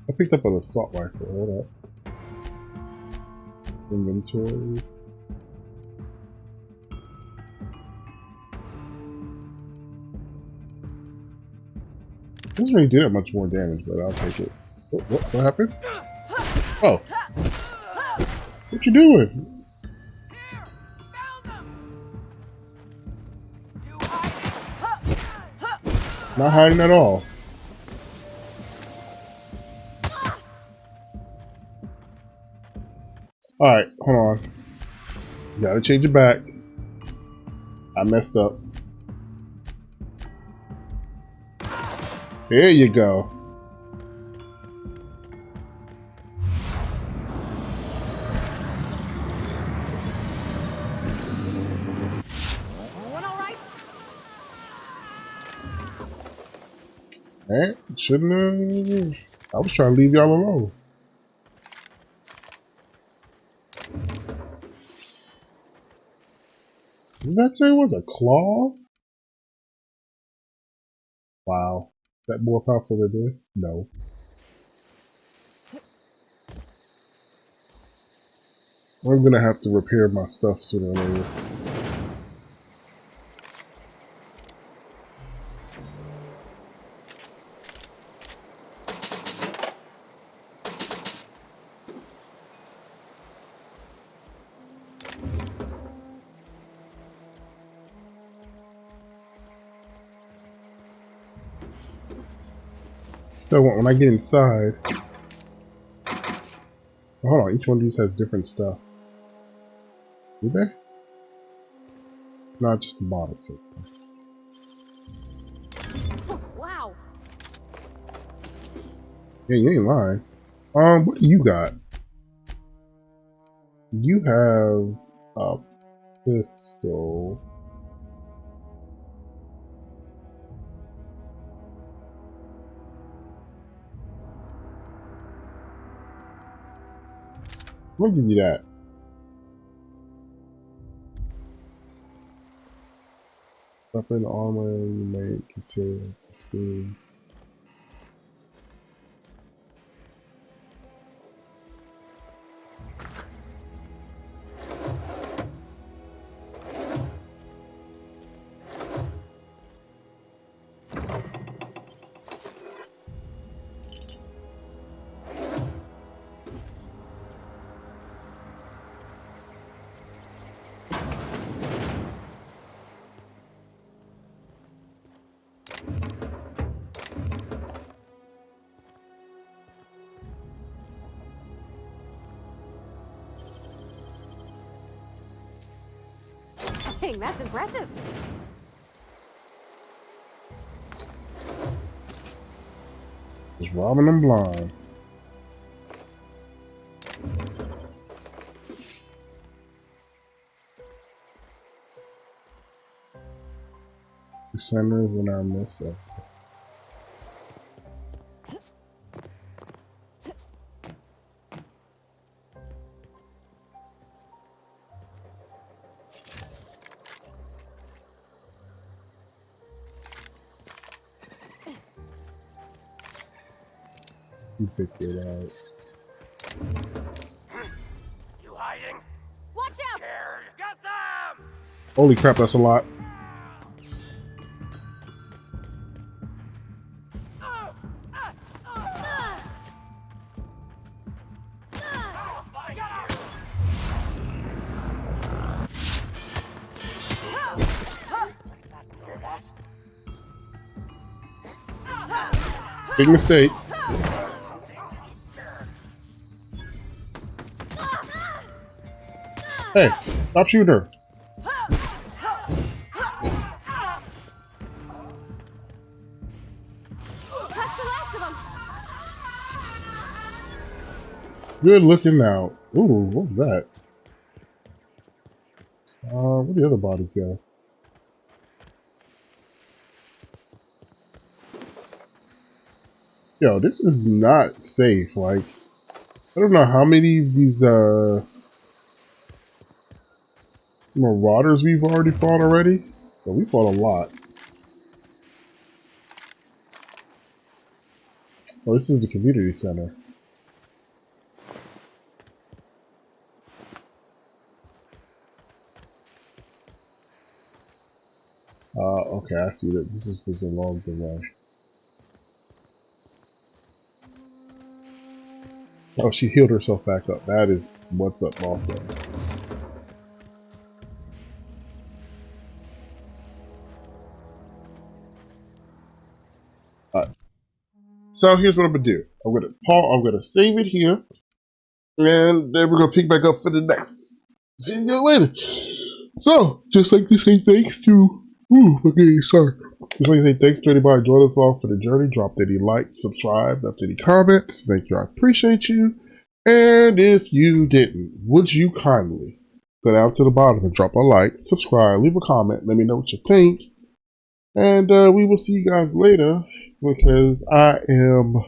A: I picked up an assault rifle. Hold up. Inventory. Doesn't really do that much more damage, but I'll take it. What happened? Oh. What you doing? Not hiding at all. Alright, hold on. Gotta change it back. I messed up. There you go. Man, shouldn't have. I was trying to leave y'all alone. Did that say it was a claw? Wow. Is that more powerful than this? No. I'm gonna have to repair my stuff sooner or later. So when I get inside, hold on, each one of these has different stuff. Do they? Not just the bottom. So.
U: Wow.
A: Yeah, you ain't lying. What do you got? You have a pistol. I'm gonna give you that. Weapon, armor, you may consider stealing.
U: Dang, that's impressive.
A: Just robbing them blind. The centers and our missile. You picked it out.
H: You hiding?
U: Watch out!
H: Scared? Got them!
A: Holy crap, that's a lot. Big mistake. Hey, stop shooting her. Good looking out. Ooh, what was that? Where the other bodies go? Yo, this is not safe. Like, I don't know how many of these marauders we've already fought already, but we fought a lot. Oh, this is the community center. Okay, I see that this was along the way. Oh, she healed herself back up. That is what's up also. Alright. So here's what I'm gonna do. I'm gonna save it here. And then we're gonna pick back up for the next video later. So, just like to say thanks to just like to say thanks to anybody joining us all for the journey. Drop any likes, subscribe, left any comments. Thank you, I appreciate you. And if you didn't, would you kindly go down to the bottom and drop a like, subscribe, leave a comment, let me know what you think. And we will see you guys later because I am